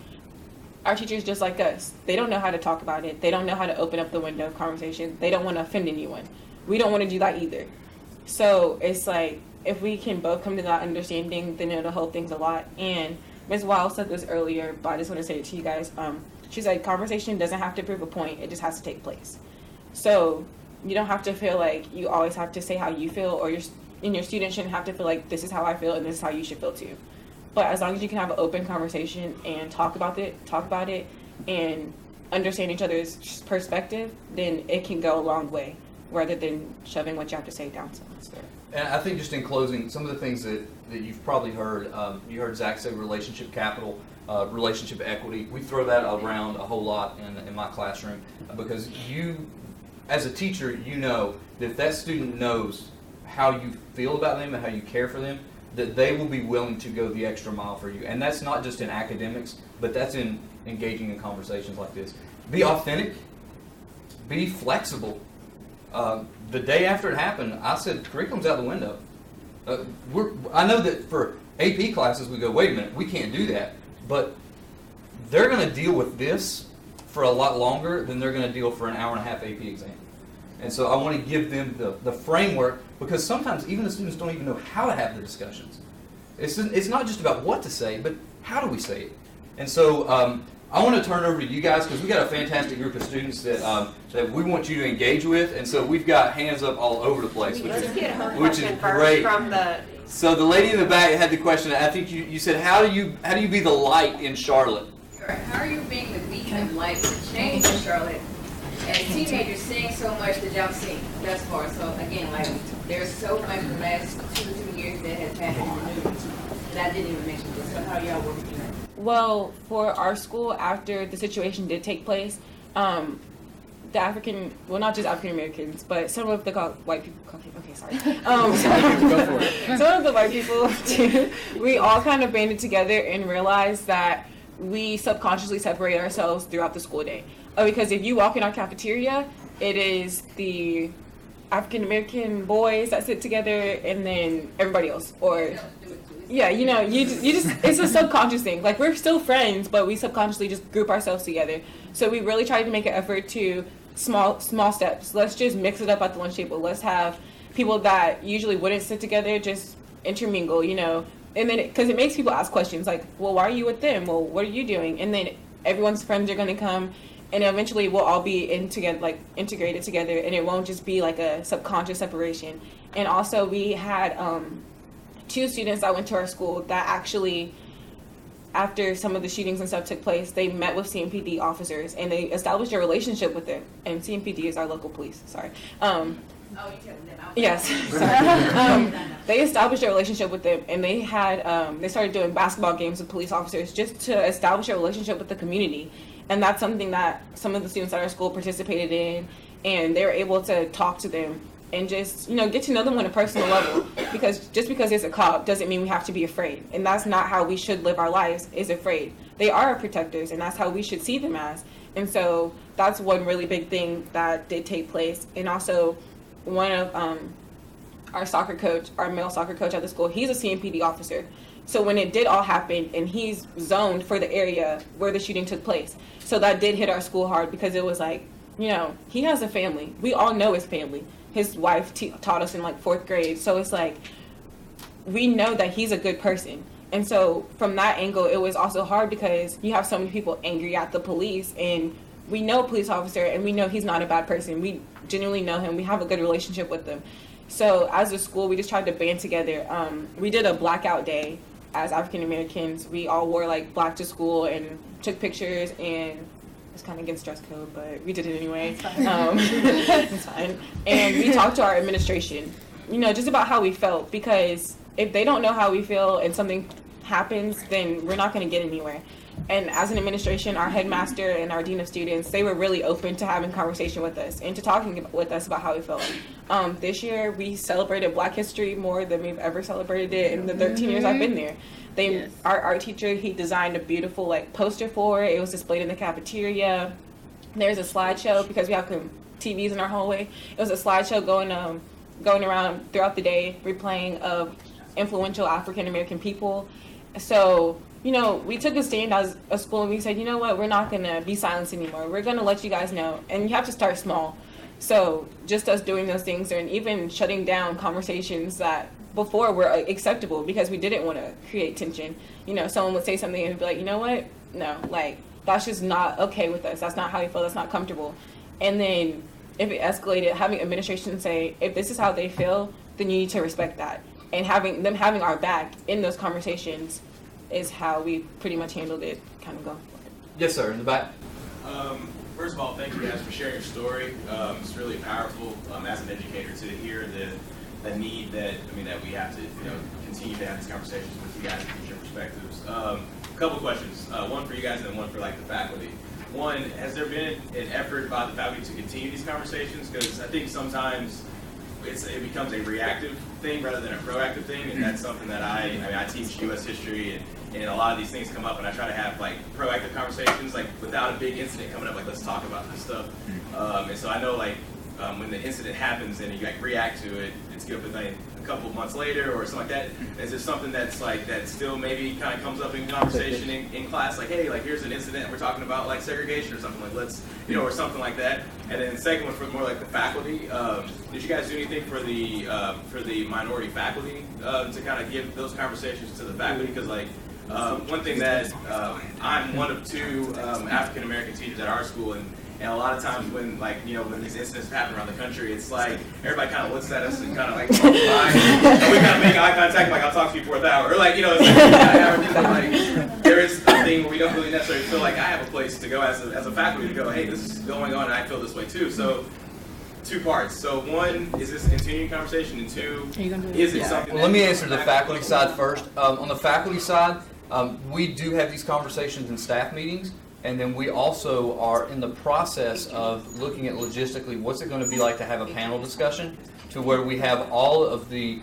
Our teachers just like us. They don't know how to talk about it. They don't know how to open up the window of conversation. They don't want to offend anyone. We don't want to do that either. So it's like, if we can both come to that understanding, then it'll help things a lot. And Ms. Wiles said this earlier, but I just want to say it to you guys. She's like, conversation doesn't have to prove a point. It just has to take place. So you don't have to feel like you always have to say how you feel, or your students shouldn't have to feel like this is how I feel and this is how you should feel too. But as long as you can have an open conversation and talk about it, and understand each other's perspective, then it can go a long way, rather than shoving what you have to say down someone's throat. And I think just in closing, some of the things that you've probably heard, you heard Zach say relationship capital, relationship equity. We throw that around a whole lot in my classroom, because you, as a teacher, you know that if that student knows how you feel about them and how you care for them, that they will be willing to go the extra mile for you. And that's not just in academics, but that's in engaging in conversations like this. Be authentic, be flexible. The day after it happened, I said, curriculum's out the window. I know that for AP classes, we go, wait a minute, we can't do that. But they're going to deal with this for a lot longer than they're going to deal for an hour and a half AP exam. And so I want to give them the framework, because sometimes even the students don't even know how to have the discussions. It's not just about what to say, but how do we say it? And so I want to turn it over to you guys, because we got a fantastic group of students that we want you to engage with. And so we've got hands up all over the place, which is great. So the lady in the back had the question. I think you said, how do you be the light in Charlotte? How are you being the beacon of light for change in Charlotte? As teenagers, seeing so much that y'all seen thus far. So again, like, there's so much in the last 2 years that has happened in the news that I didn't even mention. So how y'all working through that? Well, for our school, after the situation did take place, the not just African Americans, but some of the white people, some of the white people too, we all kind of banded together and realized that we subconsciously separate ourselves throughout the school day. Because if you walk in our cafeteria, it is the African American boys that sit together, and then everybody else. Or, yeah, you know, you just it's a subconscious thing. Like, we're still friends, but we subconsciously just group ourselves together. So we really tried to make an effort to small steps. Let's just mix it up at the lunch table. Let's have people that usually wouldn't sit together just intermingle, you know. And then, because it makes people ask questions like, well, why are you with them? Well, what are you doing? And then everyone's friends are going to come. And eventually we'll all be integrated together, and it won't just be like a subconscious separation. And also we had 2 students that went to our school that actually, after some of the shootings and stuff took place, they met with CMPD officers and they established a relationship with them. And CMPD is our local police, sorry. Yes. They established a relationship with them, and they had they started doing basketball games with police officers just to establish a relationship with the community. And that's something that some of the students at our school participated in, and they were able to talk to them and just, you know, get to know them on a personal level. Because just because it's a cop doesn't mean we have to be afraid. And that's not how we should live our lives, is afraid. They are our protectors, and that's how we should see them as. And so that's one really big thing that did take place. And also, one of our male soccer coach at the school, he's a CMPD officer. So when it did all happen, and he's zoned for the area where the shooting took place. So that did hit our school hard, because it was like, you know, he has a family. We all know his family. His wife taught us in like 4th grade. So it's like, we know that he's a good person. And so from that angle, it was also hard, because you have so many people angry at the police, and we know a police officer, and we know he's not a bad person. We genuinely know him. We have a good relationship with him. So as a school, we just tried to band together. We did a blackout day as African Americans. We all wore like black to school and took pictures, and it's kind of against dress code, but we did it anyway. It's fine. And we talked to our administration, you know, just about how we felt, because if they don't know how we feel and something happens, then we're not going to get anywhere. And as an administration, our headmaster and our dean of students, they were really open to having conversation with us and to talking with us about how we felt. This year, we celebrated Black History more than we've ever celebrated it in the 13 years I've been there. Our art teacher, he designed a beautiful like poster for it. It was displayed in the cafeteria. There's a slideshow, because we have TVs in our hallway. It was a slideshow going going around throughout the day replaying of influential African American people. So, you know, we took a stand as a school and we said, you know what, we're not going to be silenced anymore. We're going to let you guys know. And you have to start small. So just us doing those things and even shutting down conversations that before were acceptable because we didn't want to create tension. You know, someone would say something and be like, you know what, no, like, that's just not okay with us. That's not how we feel. That's not comfortable. And then if it escalated, having administration say, if this is how they feel, then you need to respect that. And having them having our back in those conversations is how we pretty much handled it, kind of going forward. Yes, sir, in the back. First of all, thank you guys for sharing your story. It's really powerful as an educator to hear the need that we have to continue to have these conversations with you guys and get your perspectives. A couple questions, one for you guys and then one for like the faculty. One, has there been an effort by the faculty to continue these conversations? Because I think sometimes it becomes a reactive thing rather than a proactive thing, and that's something that I teach U.S. history, and a lot of these things come up, and I try to have like proactive conversations, like without a big incident coming up, like let's talk about this stuff. And so I know like when the incident happens and you like react to it, it's good, but then a couple of months later or something like that, is there something that's like that still maybe kind of comes up in conversation in class, like hey, like here's an incident we're talking about like segregation or something, like let's or something like that. And then the second one for more like the faculty, did you guys do anything for the minority faculty to kind of give those conversations to the faculty? Because like one thing that I'm one of two African American teachers at our school, and a lot of times when when these incidents happen around the country, it's like everybody kind of looks at us and kind of like and we kind of make eye contact, like I'll talk to you fourth hour, or like it's like there is a thing where we don't really necessarily feel like I have a place to go as a faculty to go, hey, this is going on and I feel this way too. So two parts. So one, is this a continuing conversation, and two, is it something? Well, let me answer the faculty side first. On the faculty side, we do have these conversations in staff meetings, and then we also are in the process of looking at logistically what's it going to be like to have a panel discussion, to where we have all of the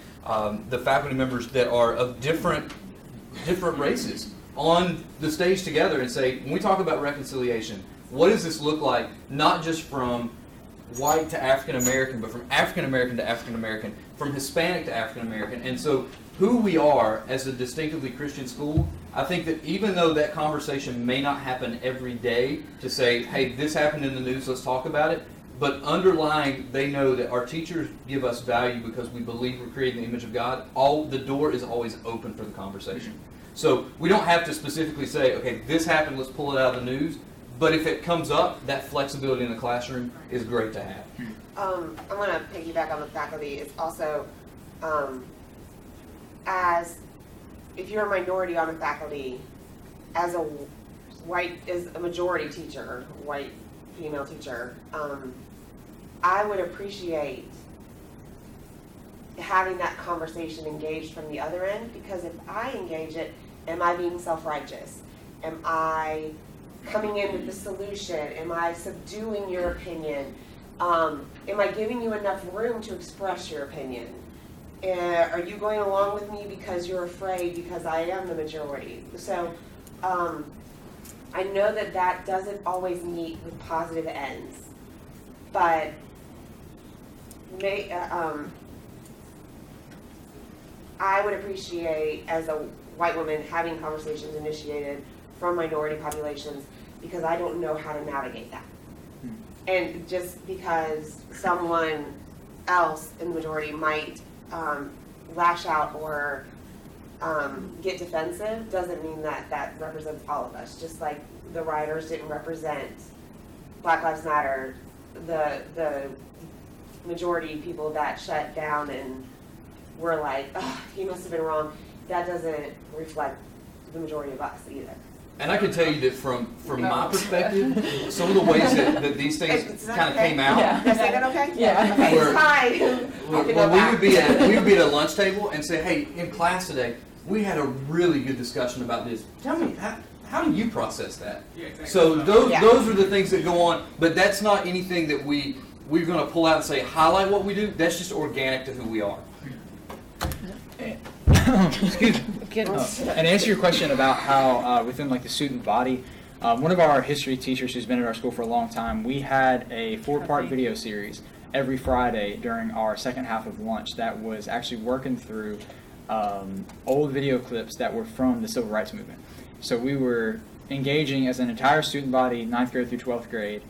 faculty members that are of different races on the stage together and say, when we talk about reconciliation, what does this look like, not just from white to African American, but from African American to African American, from Hispanic to African American. And so who we are as a distinctively Christian school, I think that even though that conversation may not happen every day to say, hey, this happened in the news, let's talk about it, but underlying, they know that our teachers give us value because we believe we're creating the image of God. The door is always open for the conversation. So we don't have to specifically say, okay, this happened, let's pull it out of the news. But if it comes up, that flexibility in the classroom is great to have. I'm going to piggyback on the faculty. It's also, if you're a minority on a faculty, as a majority teacher, white female teacher, I would appreciate having that conversation engaged from the other end, because if I engage it, am I being self-righteous? Am I coming in with the solution? Am I subduing your opinion? Am I giving you enough room to express your opinion? Are you going along with me because you're afraid because I am the majority? So I know that doesn't always meet with positive ends, but I would appreciate, as a white woman, having conversations initiated from minority populations, because I don't know how to navigate that. And just because someone else in the majority might lash out or get defensive doesn't mean that represents all of us. Just like the rioters didn't represent Black Lives Matter, the majority people that shut down and were like, oh, he must have been wrong, that doesn't reflect the majority of us either. And I can tell you that from my perspective, some of the ways that these things kind of came out. Yeah. Did I say that okay? Yeah. Okay, it's fine. We would be at a lunch table and say, hey, in class today, we had a really good discussion about this. Tell me, how do you process that? Yeah, exactly. So those are the things that go on, but that's not anything that we're going to pull out and say, highlight what we do. That's just organic to who we are. Excuse me. And answer your question about how within like the student body, one of our history teachers who's been at our school for a long time, we had a 4-part video series every Friday during our second half of lunch that was actually working through old video clips that were from the Civil Rights Movement. So we were engaging as an entire student body, 9th grade through 12th grade,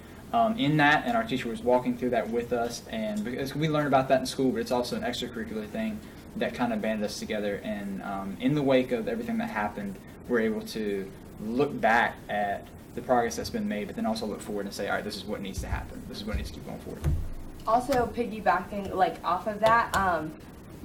in that, and our teacher was walking through that with us, and because we learned about that in school, but it's also an extracurricular thing that kind of banded us together, and in the wake of everything that happened, we're able to look back at the progress that's been made, but then also look forward and say, all right, this is what needs to happen. This is what needs to keep going forward. Also, piggybacking off of that,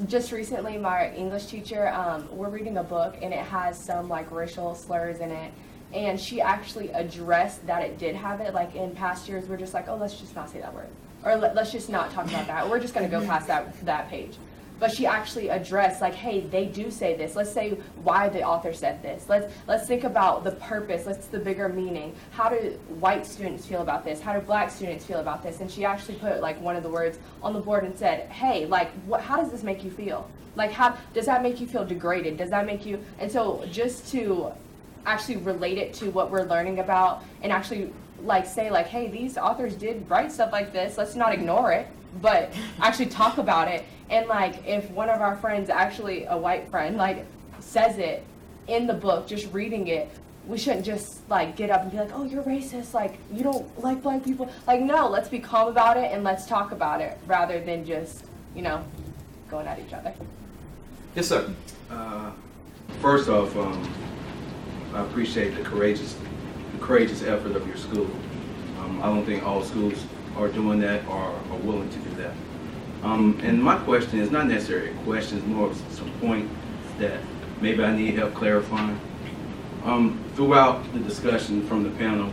just recently my English teacher, we're reading a book and it has some racial slurs in it, and she actually addressed that it did have it. In past years, we're just oh, let's just not say that word, or let's just not talk about that. We're just going to go past that page. But she actually addressed hey, they do say this. Let's say why the author said this. Let's think about the purpose. Let's the bigger meaning. How do white students feel about this? How do black students feel about this? And she actually put one of the words on the board and said, hey, how does this make you feel? How does that make you feel degraded? Does that make you? And so just to actually relate it to what we're learning about, and actually say hey, these authors did write stuff like this. Let's not ignore it, but actually talk about it. And if one of our friends, actually a white friend, says it in the book, just reading it, we shouldn't just get up and be oh, you're racist, you don't like black people. No, let's be calm about it and let's talk about it rather than just going at each other. Yes, sir. First off, I appreciate the courageous effort of your school. I don't think all schools are doing that or are willing to do that. And my question is not necessarily a question, it's more of some point that maybe I need help clarifying. Throughout the discussion from the panel,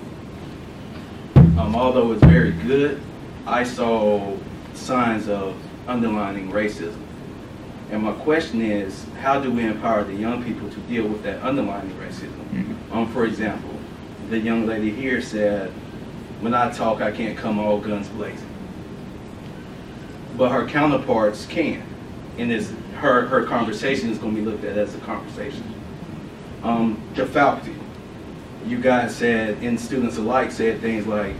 although it's very good, I saw signs of underlining racism. And my question is, how do we empower the young people to deal with that underlining racism? For example, the young lady here said, when I talk, I can't come all guns blazing. But her counterparts can, and her conversation is going to be looked at as a conversation. The faculty, you guys said, and students alike said things like,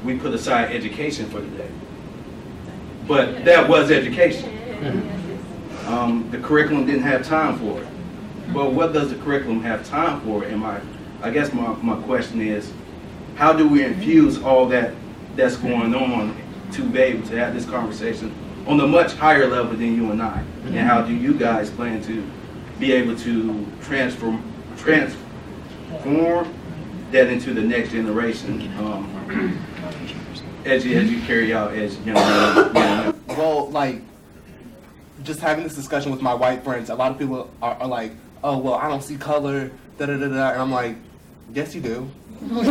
we put aside education for the day. But that was education. The curriculum didn't have time for it. But what does the curriculum have time for? And I guess my question is, how do we infuse all that's going on to be able to have this conversation on a much higher level than you and I? And how do you guys plan to be able to transform that into the next generation as you carry out as young men? Well, just having this discussion with my white friends, a lot of people are oh, well, I don't see color, da-da-da-da, and I'm yes, you do. I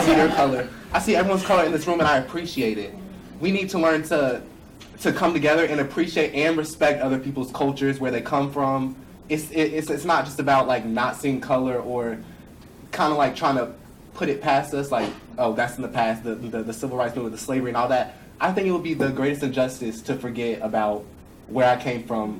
see your color. I see everyone's color in this room, and I appreciate it. We need to learn to come together and appreciate and respect other people's cultures, where they come from. It's not just about not seeing color or kind of trying to put it past us, oh, that's in the past, the civil rights movement, the slavery and all that. I think it would be the greatest injustice to forget about where I came from,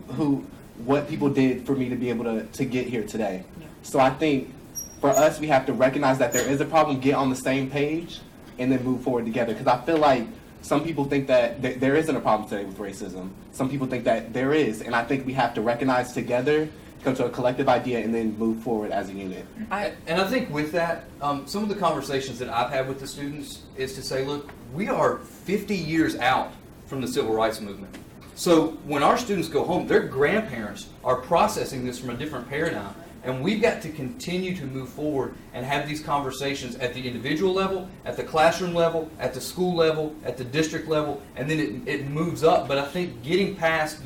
what people did for me to be able to get here today. Yeah. So I think for us, we have to recognize that there is a problem, get on the same page, and then move forward together. Because I feel like some people think that there isn't a problem today with racism. Some people think that there is, and I think we have to recognize together, come to a collective idea, and then move forward as a unit. And I think with that, some of the conversations that I've had with the students is to say, look, we are 50 years out from the civil rights movement. So when our students go home, their grandparents are processing this from a different paradigm. And we've got to continue to move forward and have these conversations at the individual level, at the classroom level, at the school level, at the district level, and then it moves up. But I think getting past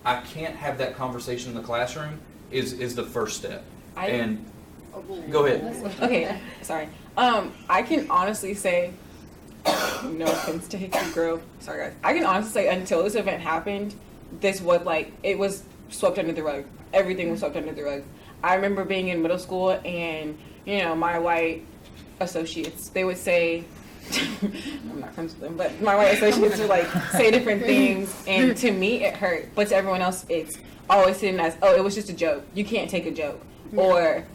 I can't have that conversation in the classroom is the first step. Go ahead. Okay, sorry. I can honestly say, no offense to Hickory Grove, sorry guys. I can honestly say until this event happened, this was it was swept under the rug. Everything was swept under the rug. I remember being in middle school and, my white associates, they would say, I'm not friends with them, but my white associates would say different things, and to me it hurt, but to everyone else it's always seen as, oh, it was just a joke. You can't take a joke. Or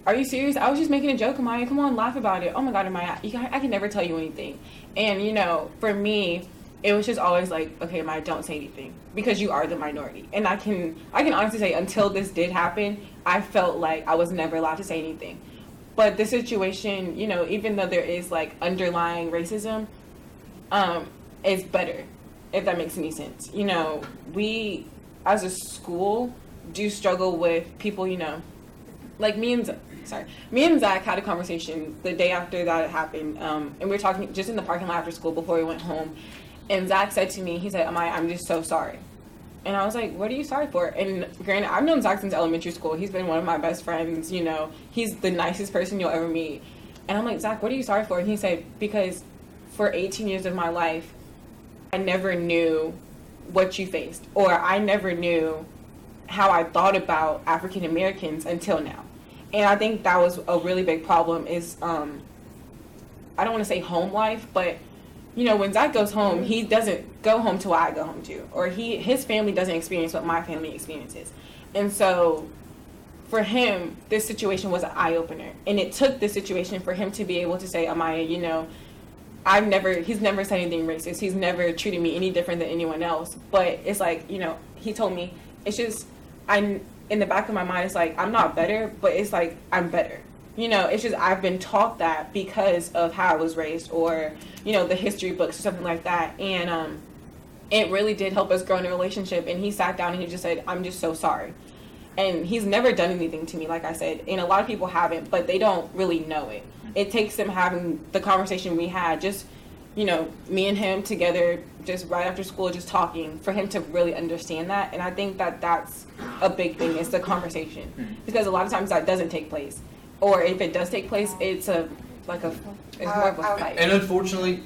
are you serious? I was just making a joke, Amaya. Come on, laugh about it. Oh my God, Amaya, I can never tell you anything. And, you know, for me, it was just always like, okay, Amaya, don't say anything because you are the minority. And I can honestly say until this did happen, I felt like I was never allowed to say anything. But the situation, you know, even though there is like underlying racism, is better, if that makes any sense. You know, we as a school do struggle with people, you know, like me and Zach had a conversation the day after that it happened, and we were talking just in the parking lot after school before we went home, and Zach said to me, he said, Amaya, I'm just so sorry. And I was like, what are you sorry for? And granted, I've known Zach since elementary school. He's been one of my best friends, you know. He's the nicest person you'll ever meet. And I'm like, Zach, what are you sorry for? And he said, because for 18 years of my life, I never knew what you faced, or I never knew how I thought about African Americans until now. And I think that was a really big problem is, I don't want to say home life, but, you know, when Zach goes home, he doesn't go home to what I go home to, or his family doesn't experience what my family experiences. And so for him, this situation was an eye-opener. And it took this situation for him to be able to say, Amaya, you know, he's never said anything racist. He's never treated me any different than anyone else. But it's like, you know, he told me, it's just, in the back of my mind, it's like, I'm not better, but it's like, I'm better. You know, it's just, I've been taught that because of how I was raised, or, you know, the history books or something like that. And it really did help us grow in a relationship. And he sat down and he just said, I'm just so sorry. And he's never done anything to me, like I said. And a lot of people haven't, but they don't really know it. It takes them having the conversation we had, just, you know, me and him together, just right after school, just talking, for him to really understand that. And I think that that's a big thing, is the conversation. Because a lot of times that doesn't take place. Or if it does take place, it's more of a fight. And unfortunately,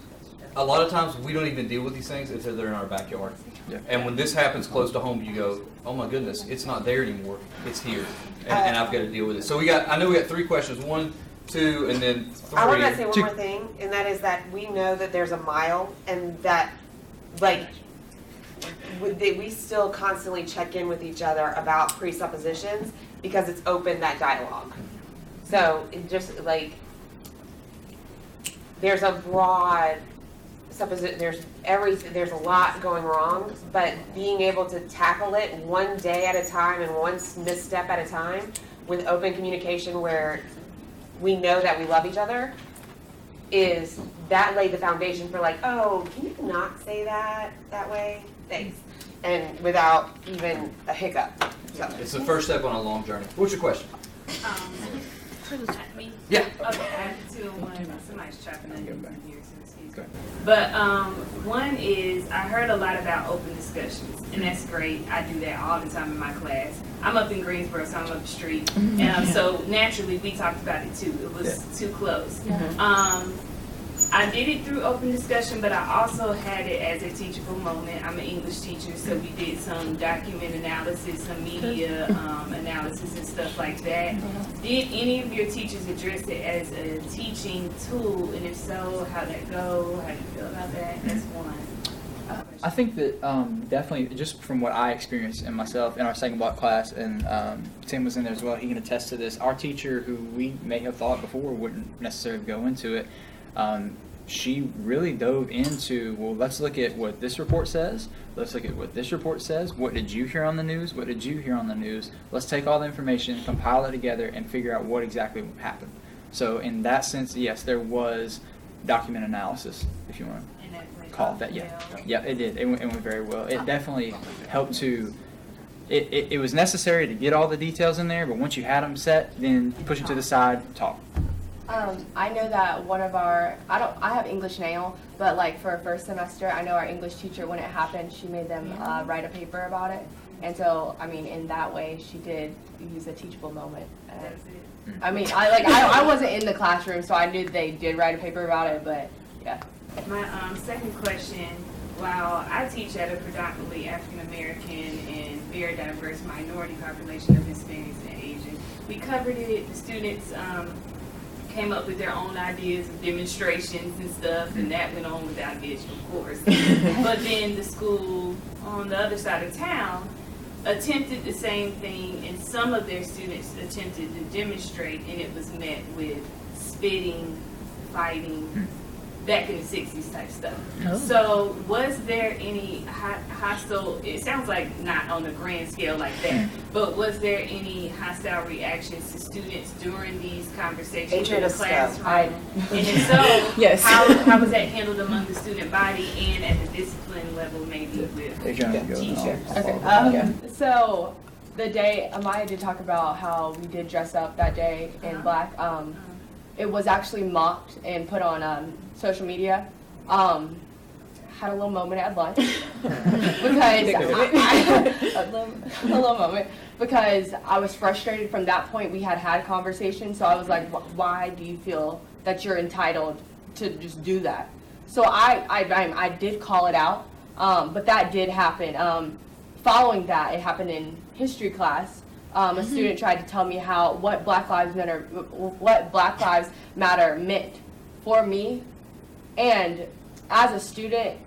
a lot of times we don't even deal with these things until they're in our backyard. Yeah. And when this happens close to home, you go, oh my goodness, it's not there anymore. It's here. And I've got to deal with it. So I know we got 3 questions. 1, 2, and then 3. I want to say one more thing, and that is that we know that there's a mile, and that, like, we still constantly check in with each other about presuppositions, because it's opened that dialogue. So it just, like, there's a broad supposition, there's a lot going wrong, but being able to tackle it one day at a time and one misstep at a time with open communication, where we know that we love each other, is that laid the foundation for, like, oh, can you not say that way? Thanks. And without even a hiccup. So. It's the first step on a long journey. What's your question? Me? Yeah. Okay, I have 2 and 1. Somebody's chopping in here, so excuse me. But one is, I heard a lot about open discussions, and that's great. I do that all the time in my class. I'm up in Greensboro, so I'm up the street. And so naturally, we talked about it too. It was too close. I did it through open discussion, but I also had it as a teachable moment. I'm an English teacher, so we did some document analysis, some media analysis and stuff like that. Did any of your teachers address it as a teaching tool? And if so, how'd that go? How do you feel about that? That's one. I think that definitely, just from what I experienced in myself in our second block class, and Tim was in there as well, he can attest to this. Our teacher, who we may have thought before wouldn't necessarily go into it, she really dove into, well, let's look at what this report says. Let's look at what this report says. What did you hear on the news? What did you hear on the news? Let's take all the information, compile it together, and figure out what exactly happened. So in that sense, yes, there was document analysis, if you want to call it that. Yeah, it did. It went very well. It definitely helped to. It was necessary to get all the details in there, but once you had them set, then push it to the side, talk. I know that one of our, I have English now, but like for first semester, I know our English teacher, when it happened, she made them write a paper about it. And so, I mean, in that way, she did use a teachable moment. I mean, I wasn't in the classroom, so I knew they did write a paper about it, but yeah. My second question, while I teach at a predominantly African American and very diverse minority population of Hispanics and Asian, we covered it. The students came up with their own ideas of demonstrations and stuff, and that went on without bitch, of course. But then the school on the other side of town attempted the same thing, and some of their students attempted to demonstrate, and it was met with spitting, fighting, back in the 60s type stuff. Oh. So was there any hostile, it sounds like not on a grand scale like that, but was there any hostile reactions to students during these conversations in the classroom? And if so, Yes. how was that handled among the student body and at the discipline level maybe with teachers? Okay. So the day, Amaya did talk about how we did dress up that day in black. It was actually mocked and put on social media. Had a little moment at lunch because a little moment because I was frustrated from that point. We had conversations, so I was like, why do you feel that you're entitled to just do that? So I did call it out, but that did happen. Following that, it happened in history class. A student tried to tell me what Black Lives Matter meant for me, and as a student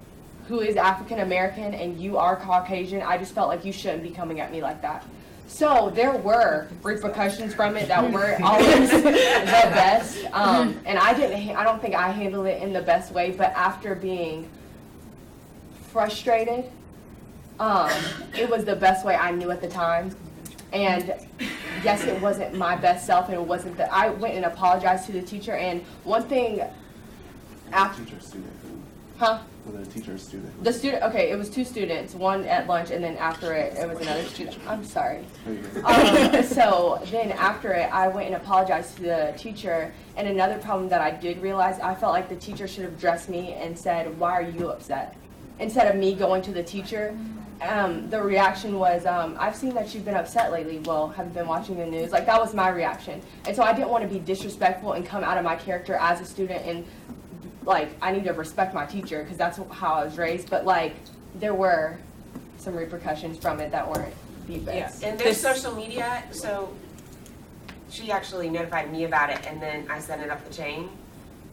who is African American and you are Caucasian, I just felt like you shouldn't be coming at me like that. So there were repercussions from it that weren't always the best, and I don't think I handled it in the best way. But after being frustrated, it was the best way I knew at the time. And yes, it wasn't my best self, and it wasn't that I went and apologized to the teacher. And one thing, after teacher student, huh? Whether a teacher or student. The student, okay, it was two students, one at lunch, and then after it was another student. I'm sorry. So then after it, I went and apologized to the teacher. And another problem that I did realize, I felt like the teacher should have addressed me and said, "Why are you upset?" Instead of me going to the teacher. The reaction was, I've seen that you've been upset lately. Well, have you been watching the news? Like, that was my reaction. And so I didn't want to be disrespectful and come out of my character as a student and, like, I need to respect my teacher because that's how I was raised. But, like, there were some repercussions from it that weren't the best. And there's social media, so she actually notified me about it, and then I sent it up the chain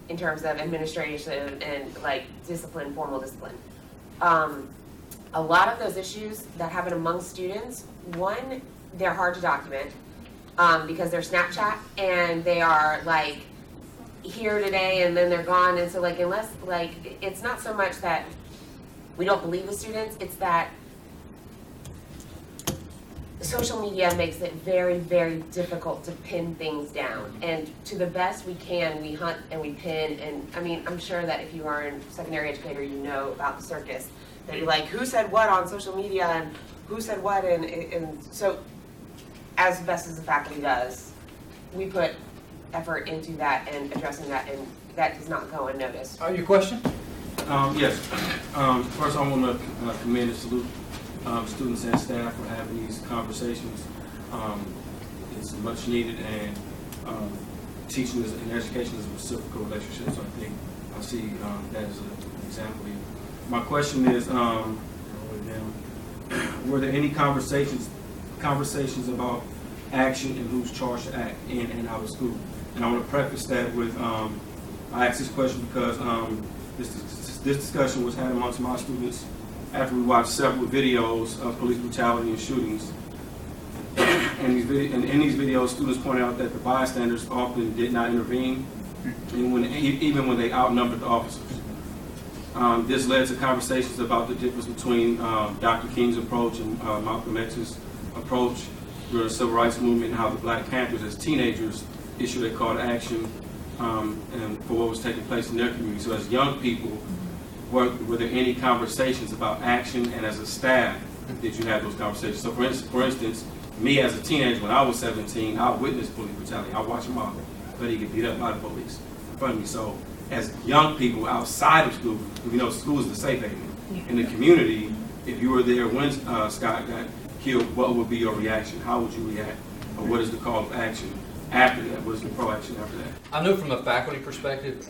in terms of administration and, like, discipline, formal discipline. A lot of those issues that happen among students, one, they're hard to document because they're Snapchat and they are like here today and then they're gone. And so like unless like it's not so much that we don't believe the students, it's that social media makes it very, very difficult to pin things down. And to the best we can, we hunt and we pin. And I mean, I'm sure that if you are a secondary educator, you know about the circus. That you're like, who said what on social media and who said what, and so as best as the faculty does, we put effort into that and addressing that, and that does not go unnoticed. Your question? Yes. First, I want to commend and salute students and staff for having these conversations. It's much needed, and teaching and education is a reciprocal relationship, so I see that as an example here. My question is, were there any conversations about action and who's charged to act in and out of school? And I want to preface that with, I asked this question because this discussion was had amongst my students after we watched several videos of police brutality and shootings. And in these videos, students pointed out that the bystanders often did not intervene, and even when they outnumbered the officers. This led to conversations about the difference between Dr. King's approach and Malcolm X's approach during the Civil Rights Movement, and how the Black Panthers as teenagers issued a call to action and for what was taking place in their community. So as young people, were there any conversations about action, and as a staff, did you have those conversations? So for instance, me as a teenager, when I was 17, I witnessed police brutality. I watched my buddy get beat up by the police in front of me. So as young people outside of school, we know school is the safe haven. In the community, if you were there when Scott got killed, what would be your reaction? How would you react? Or what is the call of action after that? What is the proaction after that? I know from a faculty perspective,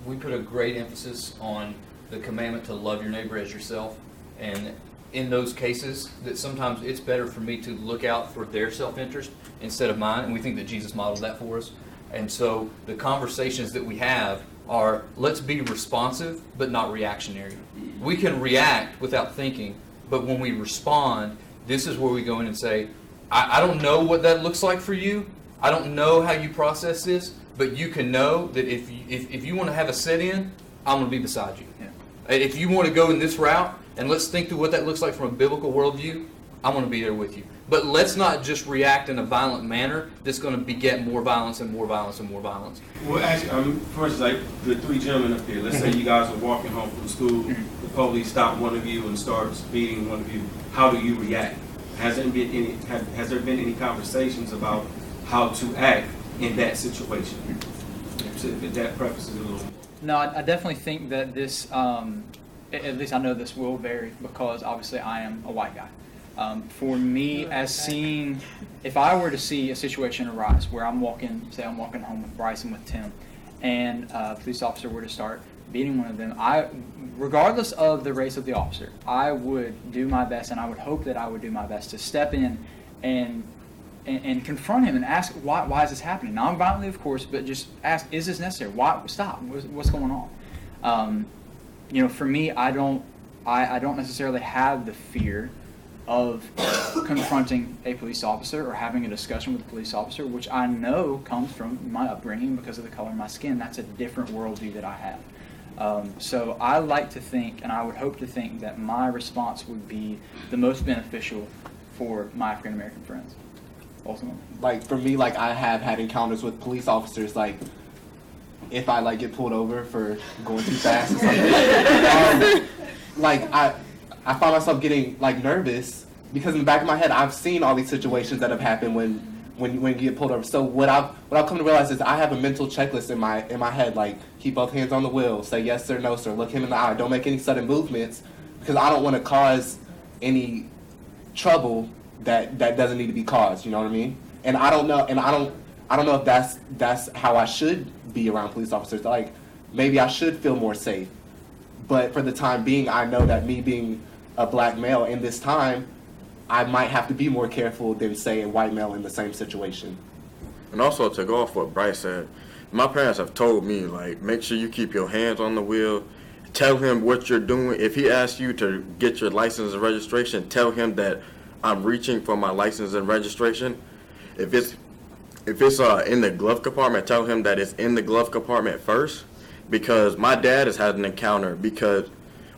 we put a great emphasis on the commandment to love your neighbor as yourself. And in those cases, that sometimes it's better for me to look out for their self-interest instead of mine. And we think that Jesus modeled that for us. And so the conversations that we have are, let's be responsive, but not reactionary. We can react without thinking, but when we respond, this is where we go in and say, I don't know what that looks like for you. I don't know how you process this, but you can know that if you want to have a sit-in, I'm going to be beside you. Yeah. If you want to go in this route, and let's think through what that looks like from a biblical worldview, I'm going to be there with you. But let's not just react in a violent manner that's going to beget more violence and more violence and more violence. Well, actually, for instance, like the three gentlemen up here, let's say you guys are walking home from school, the police stop one of you and starts beating one of you. How do you react? Has there been any conversations about how to act in that situation? If that prefaces a little. No, I definitely think that this, at least I know this will vary because obviously I am a white guy. For me, if I were to see a situation arise where I'm walking home with Bryce and with Tim, and a police officer were to start beating one of them, regardless of the race of the officer, I would do my best, and I would hope that I would do my best to step in and confront him and ask why is this happening? Non-violently, of course, but just ask, is this necessary? Why? Stop. What's going on? For me, I don't necessarily have the fear of confronting a police officer or having a discussion with a police officer, which I know comes from my upbringing because of the color of my skin. That's a different worldview that I have. So I like to think, and I would hope to think, that my response would be the most beneficial for my African American friends, ultimately. Like for me, I have had encounters with police officers, if I get pulled over for going too fast or something. I find myself getting nervous because in the back of my head I've seen all these situations that have happened when you get pulled over. So what I've come to realize is I have a mental checklist in my head, keep both hands on the wheel, say yes sir, no sir, look him in the eye, don't make any sudden movements because I don't want to cause any trouble that doesn't need to be caused. You know what I mean? And I don't know if that's how I should be around police officers. Maybe I should feel more safe. But for the time being, I know that me being a black male in this time, I might have to be more careful than, say, a white male in the same situation. And also, to go off what Bryce said, my parents have told me, make sure you keep your hands on the wheel. Tell him what you're doing. If he asks you to get your license and registration, tell him that I'm reaching for my license and registration. If it's in the glove compartment, tell him that it's in the glove compartment first. Because my dad has had an encounter because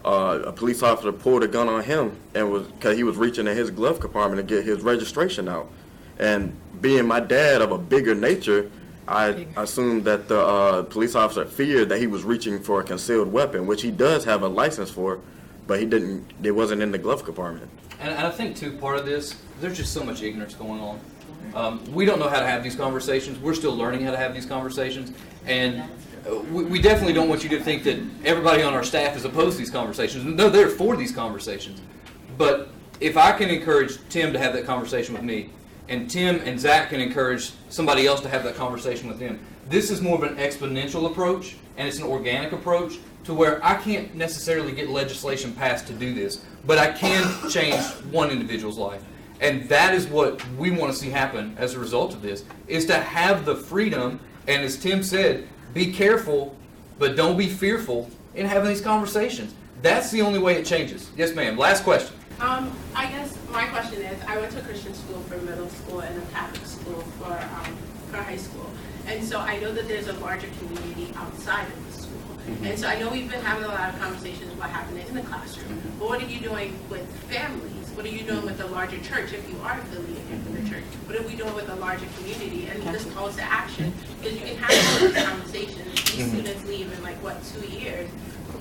a police officer pulled a gun on him because he was reaching in his glove compartment to get his registration out. And being my dad of a bigger nature, I assumed that the police officer feared that he was reaching for a concealed weapon, which he does have a license for, but it wasn't in the glove compartment. And I think too, part of this, there's just so much ignorance going on. We don't know how to have these conversations. We're still learning how to have these conversations, and we definitely don't want you to think that everybody on our staff is opposed to these conversations. No, they're for these conversations. But if I can encourage Tim to have that conversation with me, and Tim and Zach can encourage somebody else to have that conversation with them, this is more of an exponential approach, and it's an organic approach to where I can't necessarily get legislation passed to do this, but I can change one individual's life. And that is what we want to see happen as a result of this, is to have the freedom, and as Tim said, be careful, but don't be fearful in having these conversations. That's the only way it changes. Yes, ma'am. Last question. I guess my question is, I went to a Christian school for middle school and a Catholic school for high school. And so I know that there's a larger community outside of the school. Mm-hmm. And so I know we've been having a lot of conversations about happening in the classroom. But what are you doing with families? What are you doing with the larger church if you are affiliated with the church? What are we doing with the larger community? And this calls to action, because you can have those conversations. These students leave in 2 years.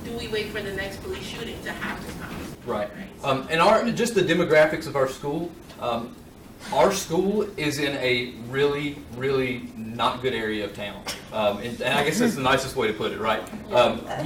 Do we wait for the next police shooting to have this conversation? Right. And just the demographics of our school. Our school is in a really, really not good area of town. And I guess that's the nicest way to put it, right?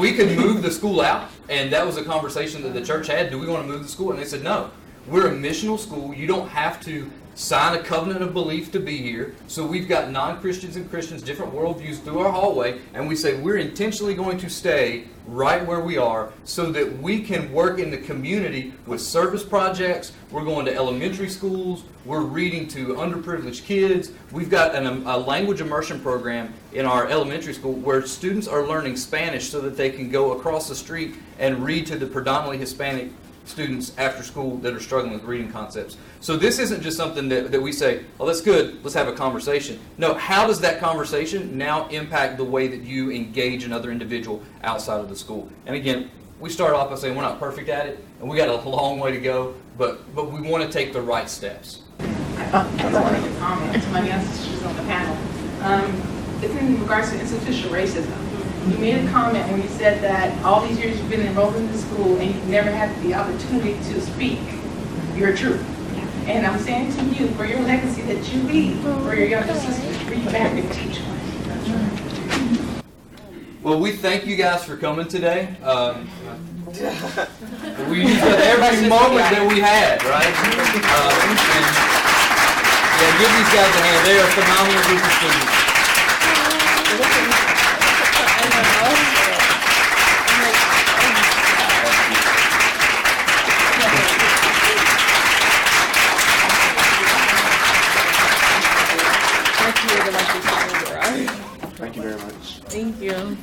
We could move the school out, and that was a conversation that the church had. Do we want to move the school? And they said, no. We're a missional school. You don't have to sign a covenant of belief to be here. So we've got non-Christians and Christians, different worldviews through our hallway, and we say we're intentionally going to stay right where we are so that we can work in the community with service projects. We're going to elementary schools. We're reading to underprivileged kids. We've got a language immersion program in our elementary school where students are learning Spanish so that they can go across the street and read to the predominantly Hispanic students after school that are struggling with reading concepts. So this isn't just something that we say, oh, that's good, let's have a conversation. No, how does that conversation now impact the way that you engage another individual outside of the school? And again, we start off by saying we're not perfect at it, and we got a long way to go, but we want to take the right steps. I just want to make a comment to my sisters on the panel. It's in regards to institutional racism. You made a comment when you said that all these years you've been enrolled in the school and you've never had the opportunity to speak your truth. And I'm saying to you, for your legacy that you leave, for your younger sisters, read back and teach one. Well, we thank you guys for coming today. We used every moment that we had, right? And give these guys a hand. They are a phenomenal group of students. Thank you very much. Thank you.